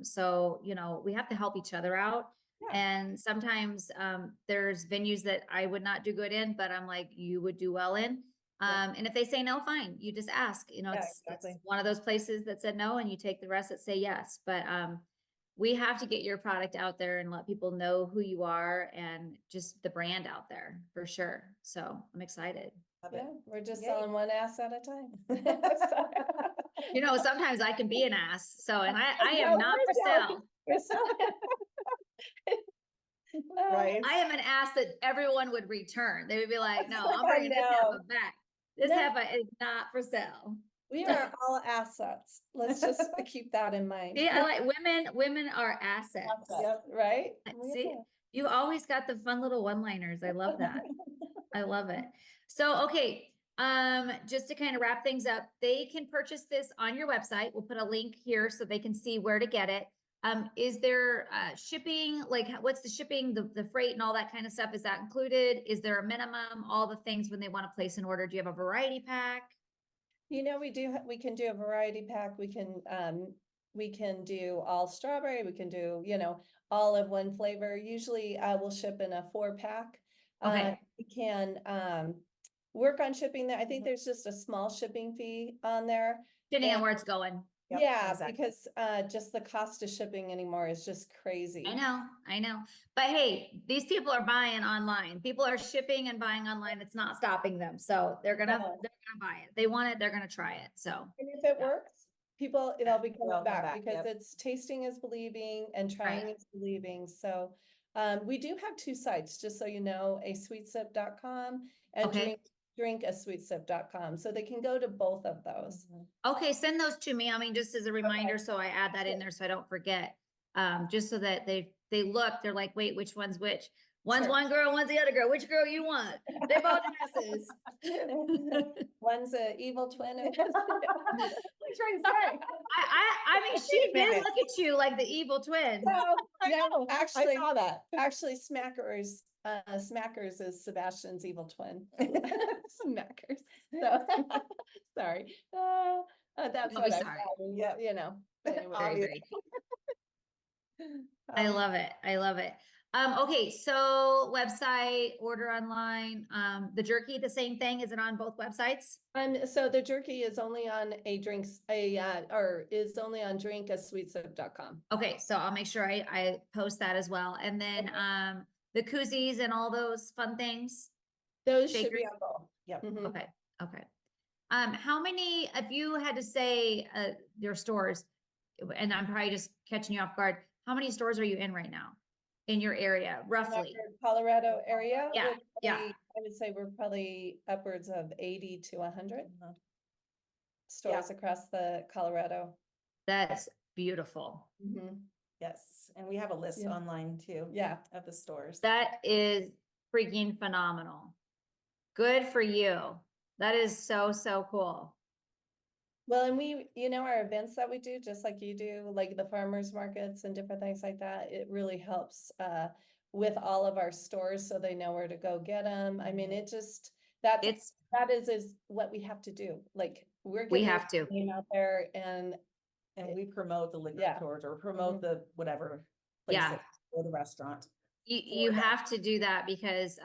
So, you know, we have to help each other out. Yeah. And sometimes, there's venues that I would not do good in, but I'm like, you would do well in. Yeah. And if they say no, fine, you just ask, you know, Yeah, it's exactly. one of those places that said no and you take the rest that say yes. But, we have to get your product out there and let people know who you are and just the brand out there for sure. So I'm excited. Love Yeah, it. we're just Yay. selling one ass at a time. You know, sometimes I can be an ass. So, and I No, am not for we're selling- sale. we're selling- Right. I am an ass that everyone would return. They would be like, no, I'm bringing this No. heifer back. This No. heifer is not for sale. We are all assets. Let's just keep that in mind. See, I like women are assets. Yep, right? See, you always got the fun little one-liners. I love that. I love it. So, okay. Just to kind of wrap things up, they can purchase this on your website. We'll put a link here so they can see where to get it. Is there shipping? Like, what's the shipping, the freight and all that kind of stuff? Is that included? Is there a minimum? All the things when they want to place an order? Do you have a variety pack? You know, we can do a variety pack. We can do all strawberry. We can do, you know, all of one flavor. Usually we'll ship in a 4-pack. Okay. We can, work on shipping that. I think there's just a small shipping fee on there. Depending on And- where it's going. Yep, Yeah, exactly. because just the cost of shipping anymore is just crazy. I know. But hey, these people are buying online. People are shipping and buying online. It's not stopping them. So they're No. gonna buy it. They want it, they're gonna try it. So And if it Yeah. works, they'll be They'll coming come back back, because yep. it's tasting is believing and trying is believing. So we do have two sites, just so you know, a sweetsip.com and Okay. drinkasweetsip.com. So they can go to both of those. okay, send those to me. I mean, just as a reminder, so I add that in there so I don't forget. Just so that they look, they're like, wait, which one's which? One's Sure. one girl, one's the other girl. Which girl you want? They both dresses. One's a evil twin. What are you trying to say? I mean, she Wait a did minute. look at you like the evil twin. No, I no, know, I actually, saw that. actually Smackers is Sebastian's evil twin. Smackers. So, sorry. That's Don't be what I sorry. thought, Yep. you know. Anyway. Very, Obvious. very. I Um, love it. I love it. Okay, so website, order online, the jerky, the same thing. Is it on both websites? so the jerky is only on or is only on drinkasweetsip.com. Okay, so I'll make sure I post that as well. And then, Okay. the koozies and all those fun things. Those should be Shakers? on both. Yep. Mhm. Okay, okay. How many, if you had to say, your stores, and I'm probably just catching you off guard, how many stores are you in right now? In your area, In roughly? our Colorado area. Yeah, we're yeah. probably- I would say we're probably upwards of 80 to 100 Mhm. stores across the Colorado. That's beautiful. Mhm. Yes, and we have a list Yeah. online too. Yeah. Of the stores. That is freaking phenomenal. Good for you. That is so, so cool. Well, and our events that we do, just like you do, like the farmers markets and different things like that, it really helps with all of our stores so they know where to go get them. I mean, it just, that It's, is what we have to do. Like, we're we getting have to. our name out there and And we promote the liquor Yeah. stores or promote the whatever. place Yeah. that- Or the restaurant. You for that. have to do that because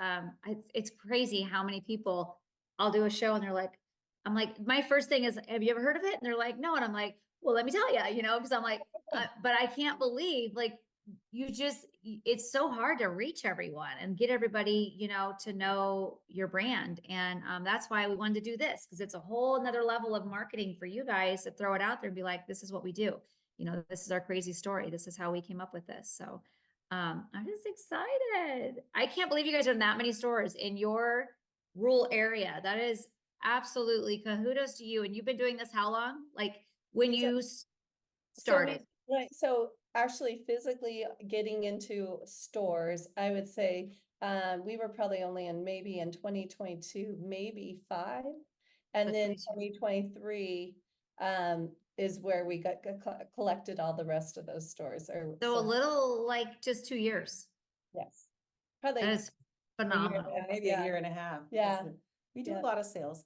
it's crazy how many people, I'll do a show and they're like, I'm like, my first thing is, have you ever heard of it? And they're like, no. And I'm like, well, let me tell you, because I'm like, but I can't believe, like, it's so hard to reach everyone and get everybody, to know your brand. And that's why we wanted to do this, because it's a whole nother level of marketing for you guys to throw it out there and be like, this is what we do. This is our crazy story. This is how we came up with this. So I'm just excited. I can't believe you guys are in that many stores in your rural area. That is absolutely kudos to you. And you've been doing this how long? Like when you started? Right, so actually physically getting into stores, I would say, we were probably only maybe in 2022, maybe 5. And That's then crazy. 2023, is where we collected all the rest of those stores So a little like just 2 years. yes. Probably. That is phenomenal. And maybe Yeah. a year and a half. Yeah. because We do Yeah. a lot of sales.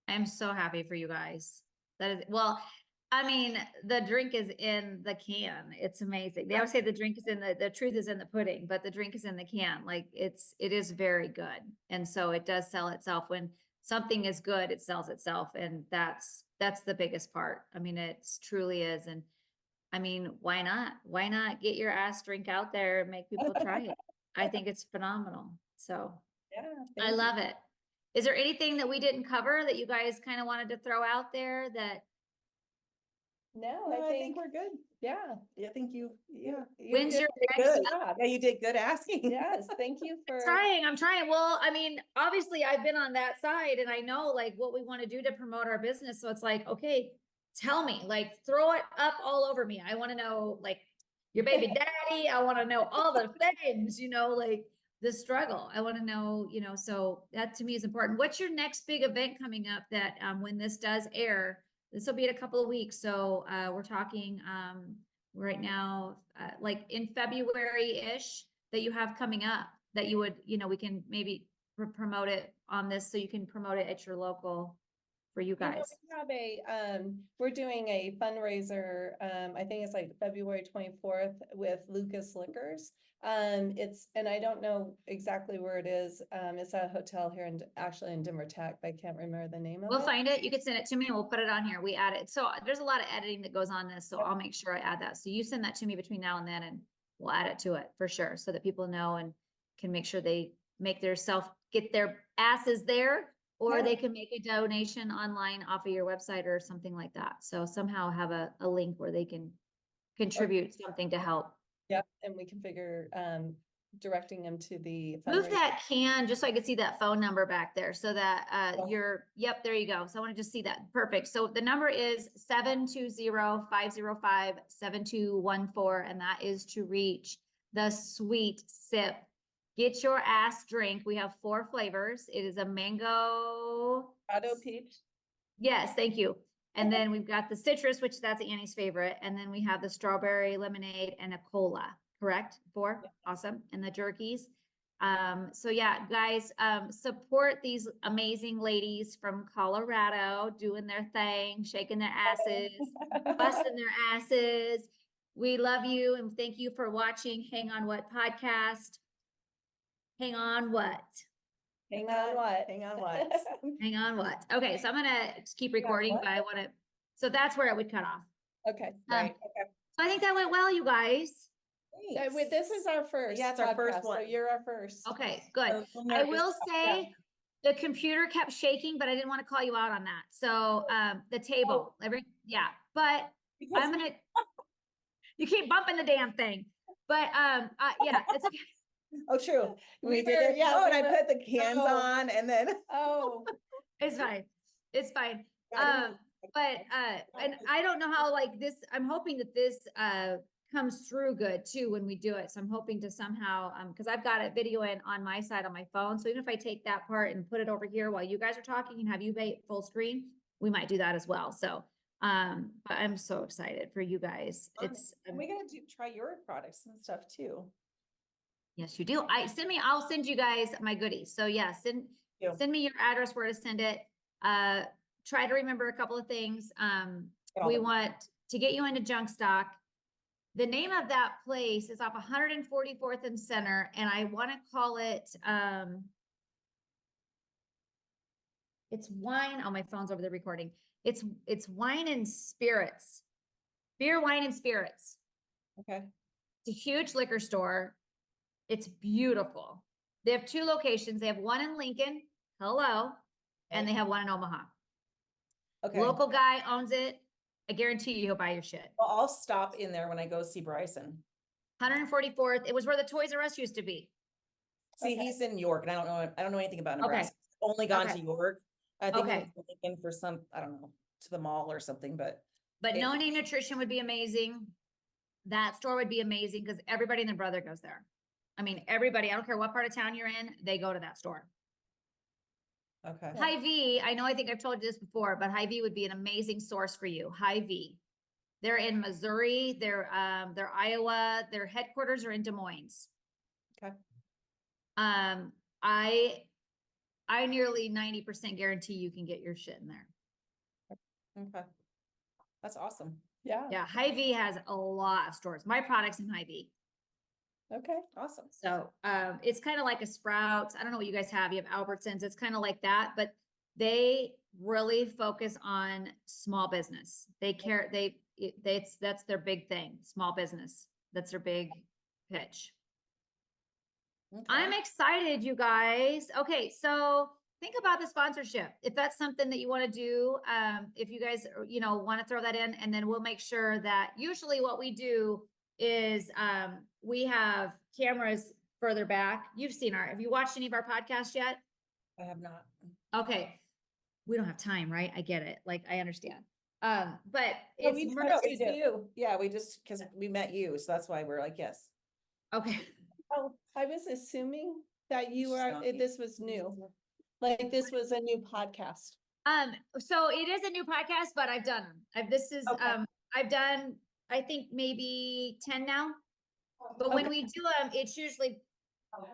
I'm so happy for you guys. That is, well, I mean, the drink is in the can. It's amazing. They always say the drink is in the truth is in the pudding, but the drink is in the can. Like it is very good. And so it does sell itself. When something is good, it sells itself. And that's the biggest part. I mean, it truly is. And I mean, why not? Why not get your ass drink out there and make people try it? I think it's phenomenal. So Yeah. I love it. Is there anything that we didn't cover that you guys kind of wanted to throw out there that No, No, I think, we're good. yeah. I think you When's did your good. next- Yeah, you did good asking. Yes, thank you for. I'm trying. Well, I mean, obviously I've been on that side and I know like what we want to do to promote our business. So it's like, okay, tell me, like throw it up all over me. I want to know like your baby daddy. I want to know all the things, like the struggle. I want to know, so that to me is important. What's your next big event coming up that when this does air, this will be in a couple of weeks. So we're talking right now, like in February-ish that you have coming up that you would, we can maybe promote it on this so you can promote it at your local for you guys? We have we're doing a fundraiser, I think it's like February 24th with Lucas Liquors. And I don't know exactly where it is. It's a hotel here actually in Denver Tech, but I can't remember the name of We'll it. find it. You can send it to me and we'll put it on here. We add it. So there's a lot of editing that goes on this. So I'll make sure I add that. So you send that to me between now and then and we'll add it to it for sure. So that people know and can make sure they make get their asses there, or Yeah. they can make a donation online off of your website or something like that. So somehow have a link where they can contribute something to help. Yep, and we can figure, directing them to the Move fundraiser. that can, just so I could see that phone number back there, so that yep, there you go. So I want to just see that. Perfect. So the number is 720-505-7214, and that is to reach the Sweet Sip. Get your ass drink. We have 4 flavors. It is a mango. Auto peach. Yes, thank you. And then we've got the citrus, which that's Annie's favorite. And then we have the strawberry lemonade and a cola, correct? 4? Yeah. Awesome. And the jerkies. So yeah, guys, support these amazing ladies from Colorado doing their thing, shaking their asses, busting their asses. We love you and thank you for watching Hang On What podcast. Hang on what? Hang on what? Hang on what? Hang on what? Okay, so I'm gonna keep recording, what? but I wanna, so that's where it would cut off. Okay. Right, okay. So I think that went well, you guys. This is our first. Yeah, it's our first podcast, so one. you're our first. Okay, good. So I nervous. will say, the computer kept shaking, but I didn't want to call you out on that. So, the table, but I'm gonna, you keep bumping the damn thing. But, yeah, it's okay. Oh, true. We We did were- it. yeah, Oh, we and I were- put the cans oh. on and then. Oh, It's fine. It's fine. Yeah, But, and I don't know how like this, I'm hoping that this, comes through good too when we do it. So I'm hoping to somehow, cause I've got it videoing on my side on my phone. So even if I take that part and put it over here while you guys are talking and have you full screen, we might do that as well. So, but I'm so excited for you guys. It's, And we gotta try your products and stuff too. yes, you do. I'll send you guys my goodies. So yeah, you. send me your address where to send it. Try to remember a couple of things. Get all We them. want to get you into junk stock. The name of that place is off 144th and Center, and I want to call it, it's wine. Oh, my phone's over there recording. It's wine and spirits, beer, wine and spirits. Okay. It's a huge liquor store. It's beautiful. They have 2 locations. They have one in Lincoln, hello, and they have one in Omaha. Okay. Local guy owns it. I guarantee you he'll buy your shit. Well, I'll stop in there when I go see Bryson. 144th. It was where the Toys R Us used to be. See, Okay. he's in York and I don't know anything about Okay. Nebraska. Only gone Okay. to York. I think Okay. I'm looking for some, I don't know, to the mall or something, but But It- No Name Nutrition would be amazing. That store would be amazing because everybody and their brother goes there. I mean, everybody, I don't care what part of town you're in, they go to that store. okay. Hy-Vee, I think I've told you this before, but Hy-Vee would be an amazing source for you. Hy-Vee. They're in Missouri, they're Iowa, their headquarters are in Des Moines. Okay. I nearly 90% guarantee you can get your shit in there. Okay. That's awesome. yeah. Yeah, Hy-Vee has a lot of stores. My product's in Hy-Vee. Okay. Awesome. So it's kind of like a Sprouts. I don't know what you guys have. You have Albertsons. It's kind of like that, but they really focus on small business. They care. That's their big thing. Small business. That's their big pitch. Okay. I'm excited, you guys. Okay, so think about the sponsorship. If that's something that you want to do, if you guys, want to throw that in, and then we'll make sure that usually what we do is we have cameras further back. Have you watched any of our podcasts yet? I have not. Okay. We don't have time, right? I get it. Like, I understand. But Well, we it's tried mercy. to do. Yeah, we just, because we met you, so that's why we're like, yes. Okay. Oh, I was assuming that you She's were, not- this was new, like this was a new podcast. So it is a new podcast, but I've done them. Okay. I've done, I think maybe 10 now. But when Okay. we do them, it's usually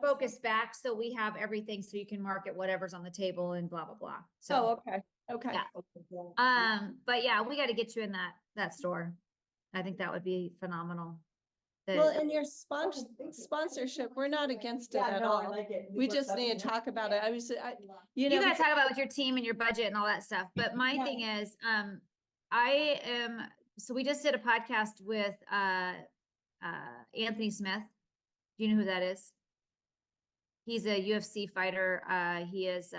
focused back so we have everything so you can market whatever's on the table and blah, blah, blah. Oh, So, okay, okay. yeah. But yeah, we got to get you in that store. I think that would be phenomenal. Well, and your sponsorship, we're not against it at all. We just need to talk about it. You gotta talk about with your team and your budget and all that stuff. But my Yeah. thing is, so we just did a podcast with Anthony Smith. Do you know who that is? He's a UFC fighter. He's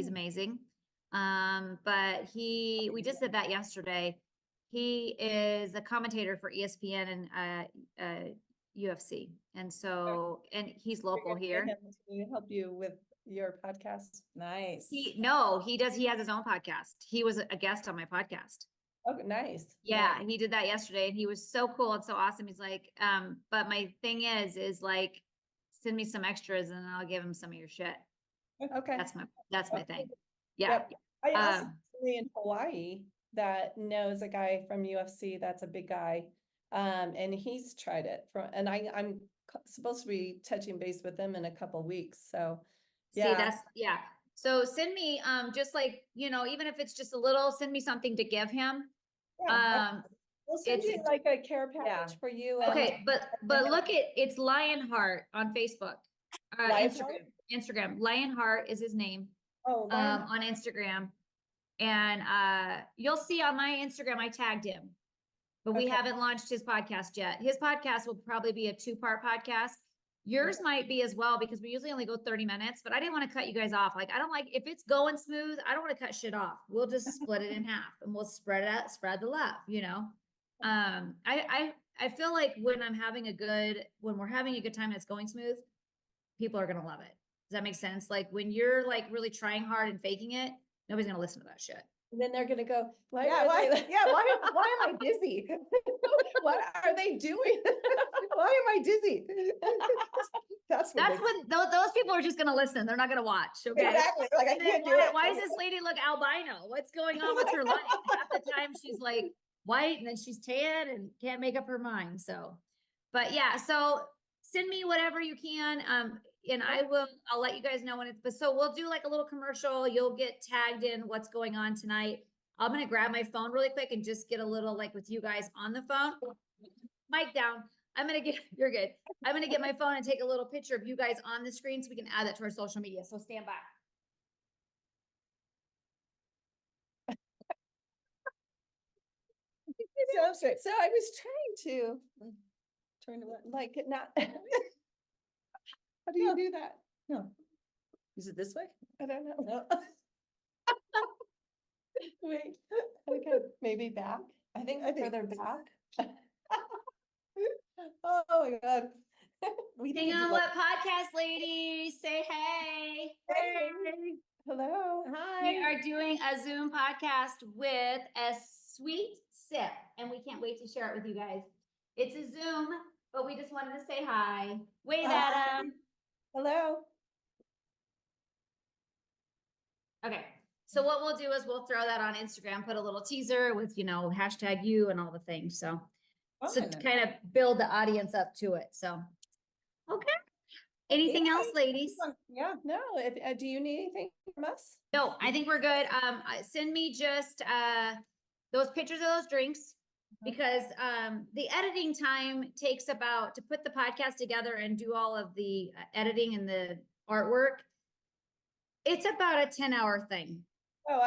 amazing. But we just did that yesterday. He is a commentator for ESPN and UFC. And so, and he's local here. To help you with your podcast. Nice. He has his own podcast. He was a guest on my podcast. Oh, nice. Yeah, he did that yesterday and he was so cool and so awesome. He's like, but my thing is like, send me some extras and I'll give him some of your shit. Okay. That's my thing. Yeah. Yep. I also somebody in Hawaii that knows a guy from UFC that's a big guy. And he's tried it and I'm supposed to be touching base with them in a couple weeks. So yeah. See, so send me, just like, even if it's just a little, send me something to give him. Yeah, we'll send you like a care package for you. Okay, but look it's Lionheart on Facebook, Instagram. Lionheart is his name. Oh, on Instagram. And you'll see on my Instagram, I tagged him, but we haven't launched his podcast yet. His podcast will probably be a 2-part podcast. Yours might be as well, because we usually only go 30 minutes, but I didn't want to cut you guys off. Like, I don't like, if it's going smooth, I don't want to cut shit off. We'll just split it in half and we'll spread the love, I feel like when we're having a good time and it's going smooth, people are going to love it. Does that make sense? Like when you're like really trying hard and faking it, nobody's going to listen to that shit. And then they're going to go, why why am I dizzy? what are they doing? Why am I dizzy? That's when those people are just going to listen. They're not going to watch. Okay. Exactly. Like I can't do it. Why does this lady look albino? What's going on with her life? Half the time she's like white and then she's tan and can't make up her mind. So, but yeah, so send me whatever you can. And I'll let you guys know when but so we'll do like a little commercial. You'll get tagged in what's going on tonight. I'm going to grab my phone really quick and just get a little like with you guys on the phone. Mic down. You're good. I'm going to get my phone and take a little picture of you guys on the screen so we can add that to our social media. So stand by. So I was trying to like not. How do you do that? No. Is it this way? I don't know. No. Wait, okay, maybe back. I think Further back. Oh my God. Hang on, what podcast ladies? Say hey. Hey. Hello. We are doing a Zoom podcast with a sweet sip, and we can't wait to share it with you guys. It's a Zoom, but we just wanted to say hi. Wave at them. Hello. Okay. So what we'll do is we'll throw that on Instagram, put a little teaser with, hashtag you and all the things. So to kind of build the audience up to it. So, okay. Anything else, ladies? Yeah, no. Do you need anything from us? No, I think we're good. Send me just those pictures of those drinks, because the editing time takes to put the podcast together and do all of the editing and the artwork. It's about a 10-hour thing. Oh,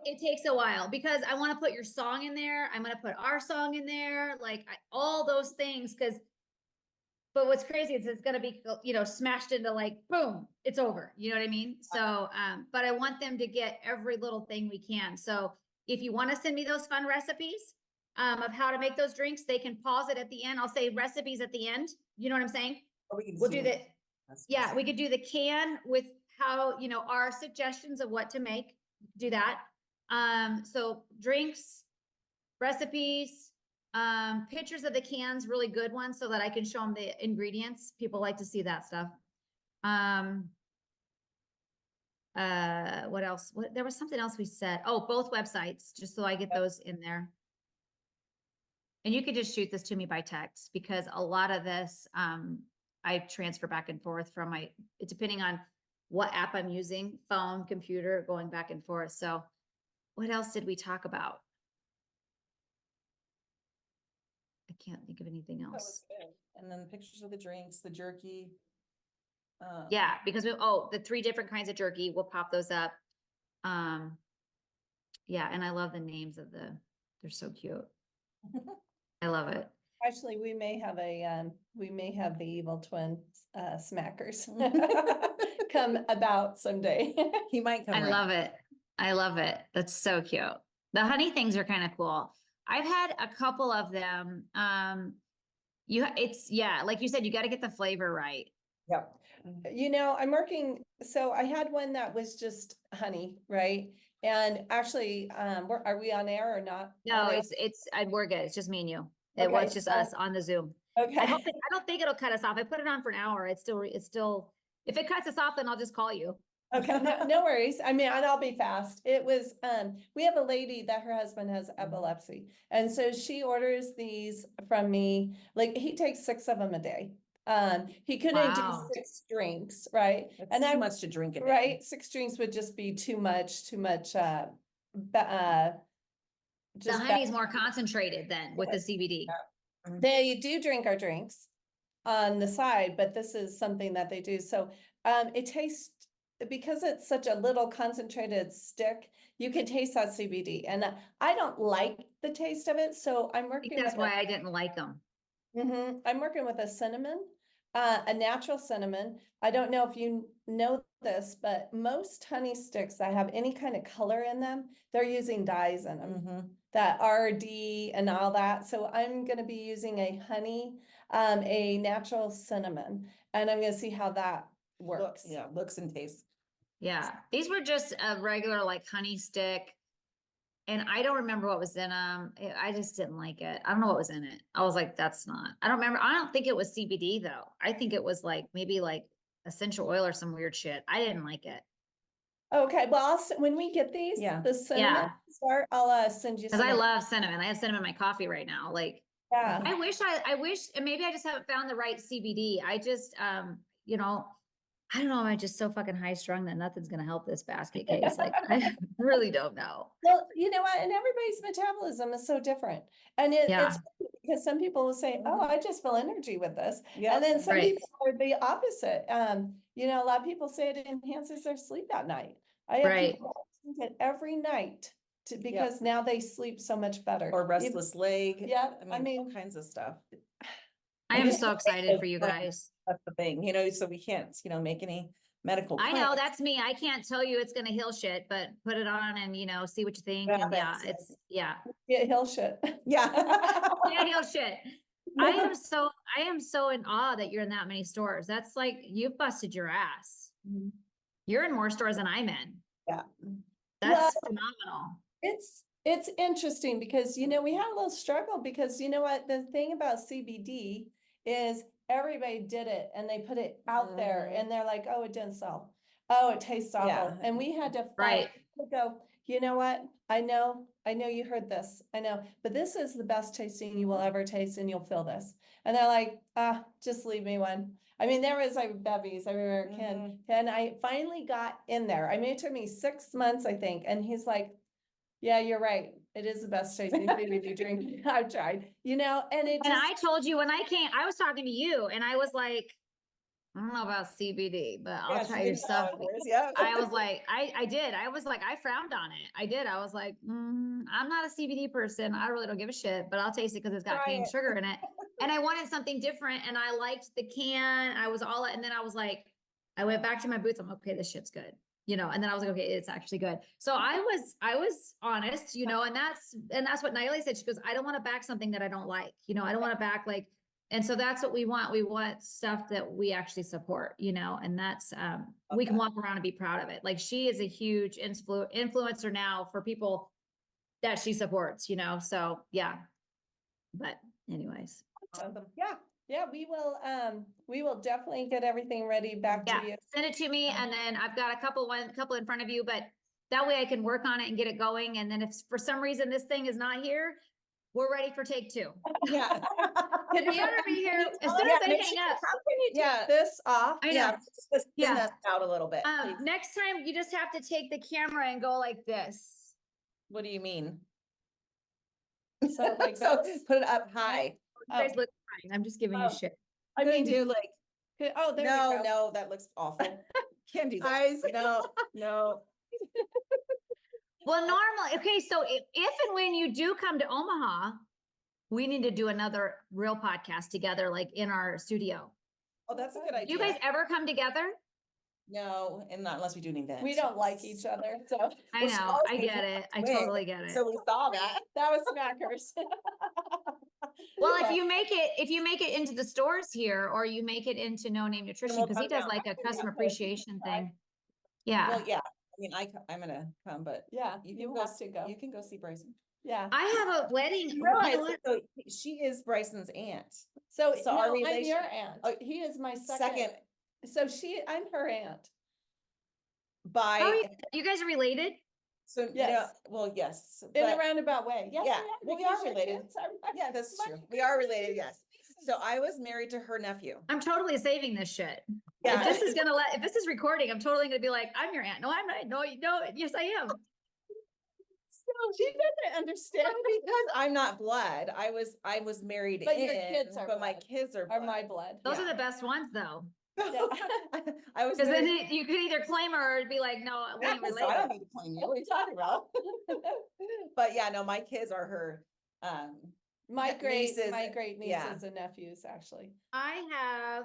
It takes a while, because I want to put your song in there. I'm going to put our song in there, like all those things. But what's crazy is it's going to be, smashed into like, boom, it's over. You know what I mean? So, but I want them to get every little thing we can. So if you want to send me those fun recipes of how to make those drinks, they can pause it at the end. I'll say recipes at the end. You know what I'm saying? We'll do that. Yeah, we could do the can with how, our suggestions of what to make, do that. So drinks, recipes, pictures of the cans, really good ones, so that I can show them the ingredients. People like to see that stuff. What else? There was something else we said. Oh, both websites, just so I get those in there. And you could just shoot this to me by text because a lot of this, I transfer back and forth from depending on what app I'm using, phone, computer, going back and forth. So what else did we talk about? I can't think of anything That else. was good. And then pictures of the drinks, the jerky. Yeah, because the 3 different kinds of jerky, we'll pop those up. Yeah, and I love the names of they're so cute. I love it. Actually, we may have the evil twin, smackers come about someday. He might come. I love it. I love it. That's so cute. The honey things are kind of cool. I've had a couple of them. Like you said, you got to get the flavor right. Yep. You know, so I had one that was just honey, right? And actually, are we on air or not? No, on air? we're good. It's just me and you. Okay, It was just us on the Zoom. Okay. I don't think it'll cut us off. I put it on for an hour. It's still, if it cuts us off, then I'll just call you. Okay, no worries. I mean, and I'll be fast. It was, we have a lady that her husband has epilepsy. And so she orders these from me, like he takes 6 of them a day. He couldn't Wow. do 6 drinks, right? It's too much to drink it. Right, 6 drinks would just be too much, The honey's more concentrated than with the CBD. They do drink our drinks on the side, but this is something that they do. So, it tastes, because it's such a little concentrated stick, you can taste that CBD, and I don't like the taste of it, so I'm I working think that's with why I didn't like them. I'm working with a cinnamon, a natural cinnamon. I don't know if you know this, but most honey sticks that have any kind of color in them, they're using dyes in them, that RD and all that. So I'm going to be using a honey, a natural cinnamon, and I'm going to see how that works. Yeah, looks and tastes. Yeah, these were just a regular like honey stick. And I don't remember what was in them. I just didn't like it. I don't know what was in it. I was like, that's not, I don't remember. I don't think it was CBD though. I think it was like, maybe like essential oil or some weird shit. I didn't like it. Okay, well, when we get these, Yeah. the cinnamon start, I'll send you Cause some. I love cinnamon. I have cinnamon in my coffee right now. Like, Yeah. I wish, and maybe I just haven't found the right CBD. I just, you know, I don't know. I'm just so fucking high strung that nothing's going to help this basket case. Like, I really don't know. Well, you know what? And everybody's metabolism is so different. And it's funny because some people will say, oh, I just feel energy with this. Yeah. And then some Right. people are the opposite. You know, a lot of people say it enhances their sleep at night. I have Right. people that drink it every night because now they sleep so much better. Or restless leg. Yeah, I mean, all kinds of stuff. I am so excited for you guys. That's the thing, you know, so we can't, you know, make any medical. I know claims. that's me. I can't tell you it's going to heal shit, but put it on and, you know, see what you think. Yeah, And yeah, that's it. Get hill shit. Yeah. Yeah, heal shit. I am so in awe that you're in that many stores. That's like, you've busted your ass. You're in more stores than I'm in. Yeah. That's phenomenal. It's interesting because, you know, we had a little struggle because you know what, the thing about CBD is everybody did it and they put it out there and they're like, oh, it didn't sell. Oh, it tastes awful. Yeah. And we had to Right. go, you know what? I know you heard this. I know, but this is the best tasting you will ever taste and you'll feel this. And they're like, just leave me one. I mean, there was bevies, I remember Ken, and I finally got in there. I mean, it took me 6 months, I think. And he's like, yeah, you're right. It is the best tasting CBD drink I've tried, you know, and it just. And I told you when I came, I was talking to you and I was like, I don't know about CBD, but I'll try your stuff. Yeah. I was like, I did. I was like, I frowned on it. I did. I was like, I'm not a CBD person. I really don't give a shit, but I'll taste it because it's got Try cane it. sugar in it. And I wanted something different. And I liked the can. I was all, and then I was like, I went back to my boots. I'm like, okay, this shit's good. You know, and then I was like, okay, it's actually good. So I was honest, you know, and that's what Nayeli said. She goes, I don't want to back something that I don't like, you know, I don't want to back like, and so that's what we want. We want stuff that we actually support, you know, and that's, we can walk around and be proud of it. Like she is a huge influencer now for people that she supports, you know? So yeah, but anyways. Awesome. Yeah, we will definitely get everything ready back to you. Send it to me. And then I've got a couple in front of you, but that way I can work on it and get it going. And then if for some reason this thing is not here, we're ready for take 2. Yeah. You better be here as soon as I make hang sure- up. How can you Yeah. take this off? I know. Yeah, just Yeah. thin us out a little bit, please. Next time you just have to take the camera and go like this. What do you mean? So like So this? put it up high. You guys Oh. look fine. I'm just giving you Oh. shit. I mean, do like, oh, there we no, go. no, that looks awful. Can't do that. Eyes. No, no. Well, normally, okay, so if and when you do come to Omaha, we need to do another real podcast together, like in our studio. Oh, that's a good Do idea. you guys ever come together? No, and not unless we do an event. We don't like each other, so I Well, she know, always I needs get it. I win, totally get it. So we saw that. that was smackers. Well, if you make it into the stores here, or you make it into No Name Nutrition, we'll because he come does down. like a customer Okay. appreciation Bye. thing. Yeah, Well, yeah, I mean, I'm gonna come, but Yeah, you you can go, have to go. you can go see Bryson. Yeah. I have a wedding. You you know realize, what? so she is Bryson's aunt. So, So our no, I'm relation- your aunt. Oh, He is my second. Second So I'm her aunt. How are by, you guys are related? so, Yes. yeah, well, yes. In a but- roundabout way. Yes, Yeah, we we are because your related. kids are Yeah, that's my true. We are related, yes. So I was married to her nephew. I'm totally saving this shit. Yeah. If this is recording, I'm totally gonna be like, I'm your aunt. No, I'm not. No, yes, I am. So she doesn't understand Because I'm not blood. I was married But your in, kids are but my blood. kids are are blood. my blood. Those Yeah. are the best ones though. Yeah. I was Because then married. you could either claim her or be like, no, we ain't So I related. don't need to claim you. What are you talking about? But yeah, no, my kids are her, My Yeah, great nieces, yeah. nieces and nephews, actually. I have,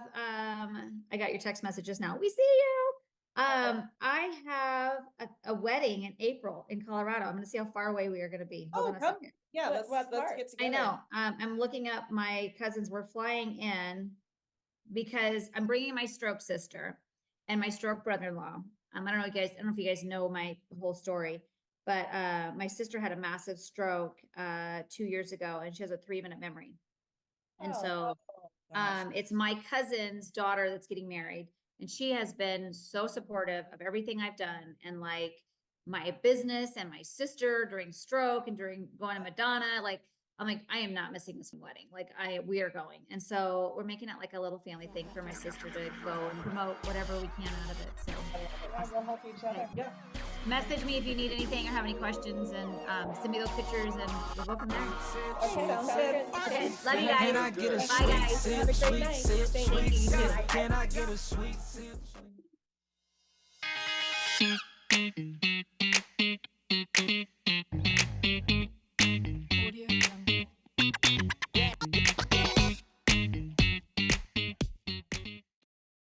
I got your text message just now. We see you. I have a wedding in April in Colorado. I'm gonna see how far away we are gonna be. Hold Oh, on a come. second. yeah, What let's part? get I together. know. I'm looking up my cousins. We're flying in because I'm bringing my stroke sister and my stroke brother-in-law. I don't know if you guys know my whole story, but my sister had a massive stroke 2 years ago, and she has a 3-minute memory. And Oh, so Gosh. it's my cousin's daughter that's getting married, and she has been so supportive of everything I've done, and like my business and my sister during stroke and during going to Madonna. Like, I'm like, I am not missing this wedding. Like, we are going. And so we're making it like a little family thing for my sister to go and promote whatever we can out of it. So Yeah, we'll help each other. Yeah. message me if you need anything or have any questions, and send me those pictures, and we'll go from there. Okay, sounds good. Okay, love you Can I guys. get a Bye, sweet guys. sip, Have a great sweet night. sip, Thank sweet you, you too. sip? Can I get a sweet sip?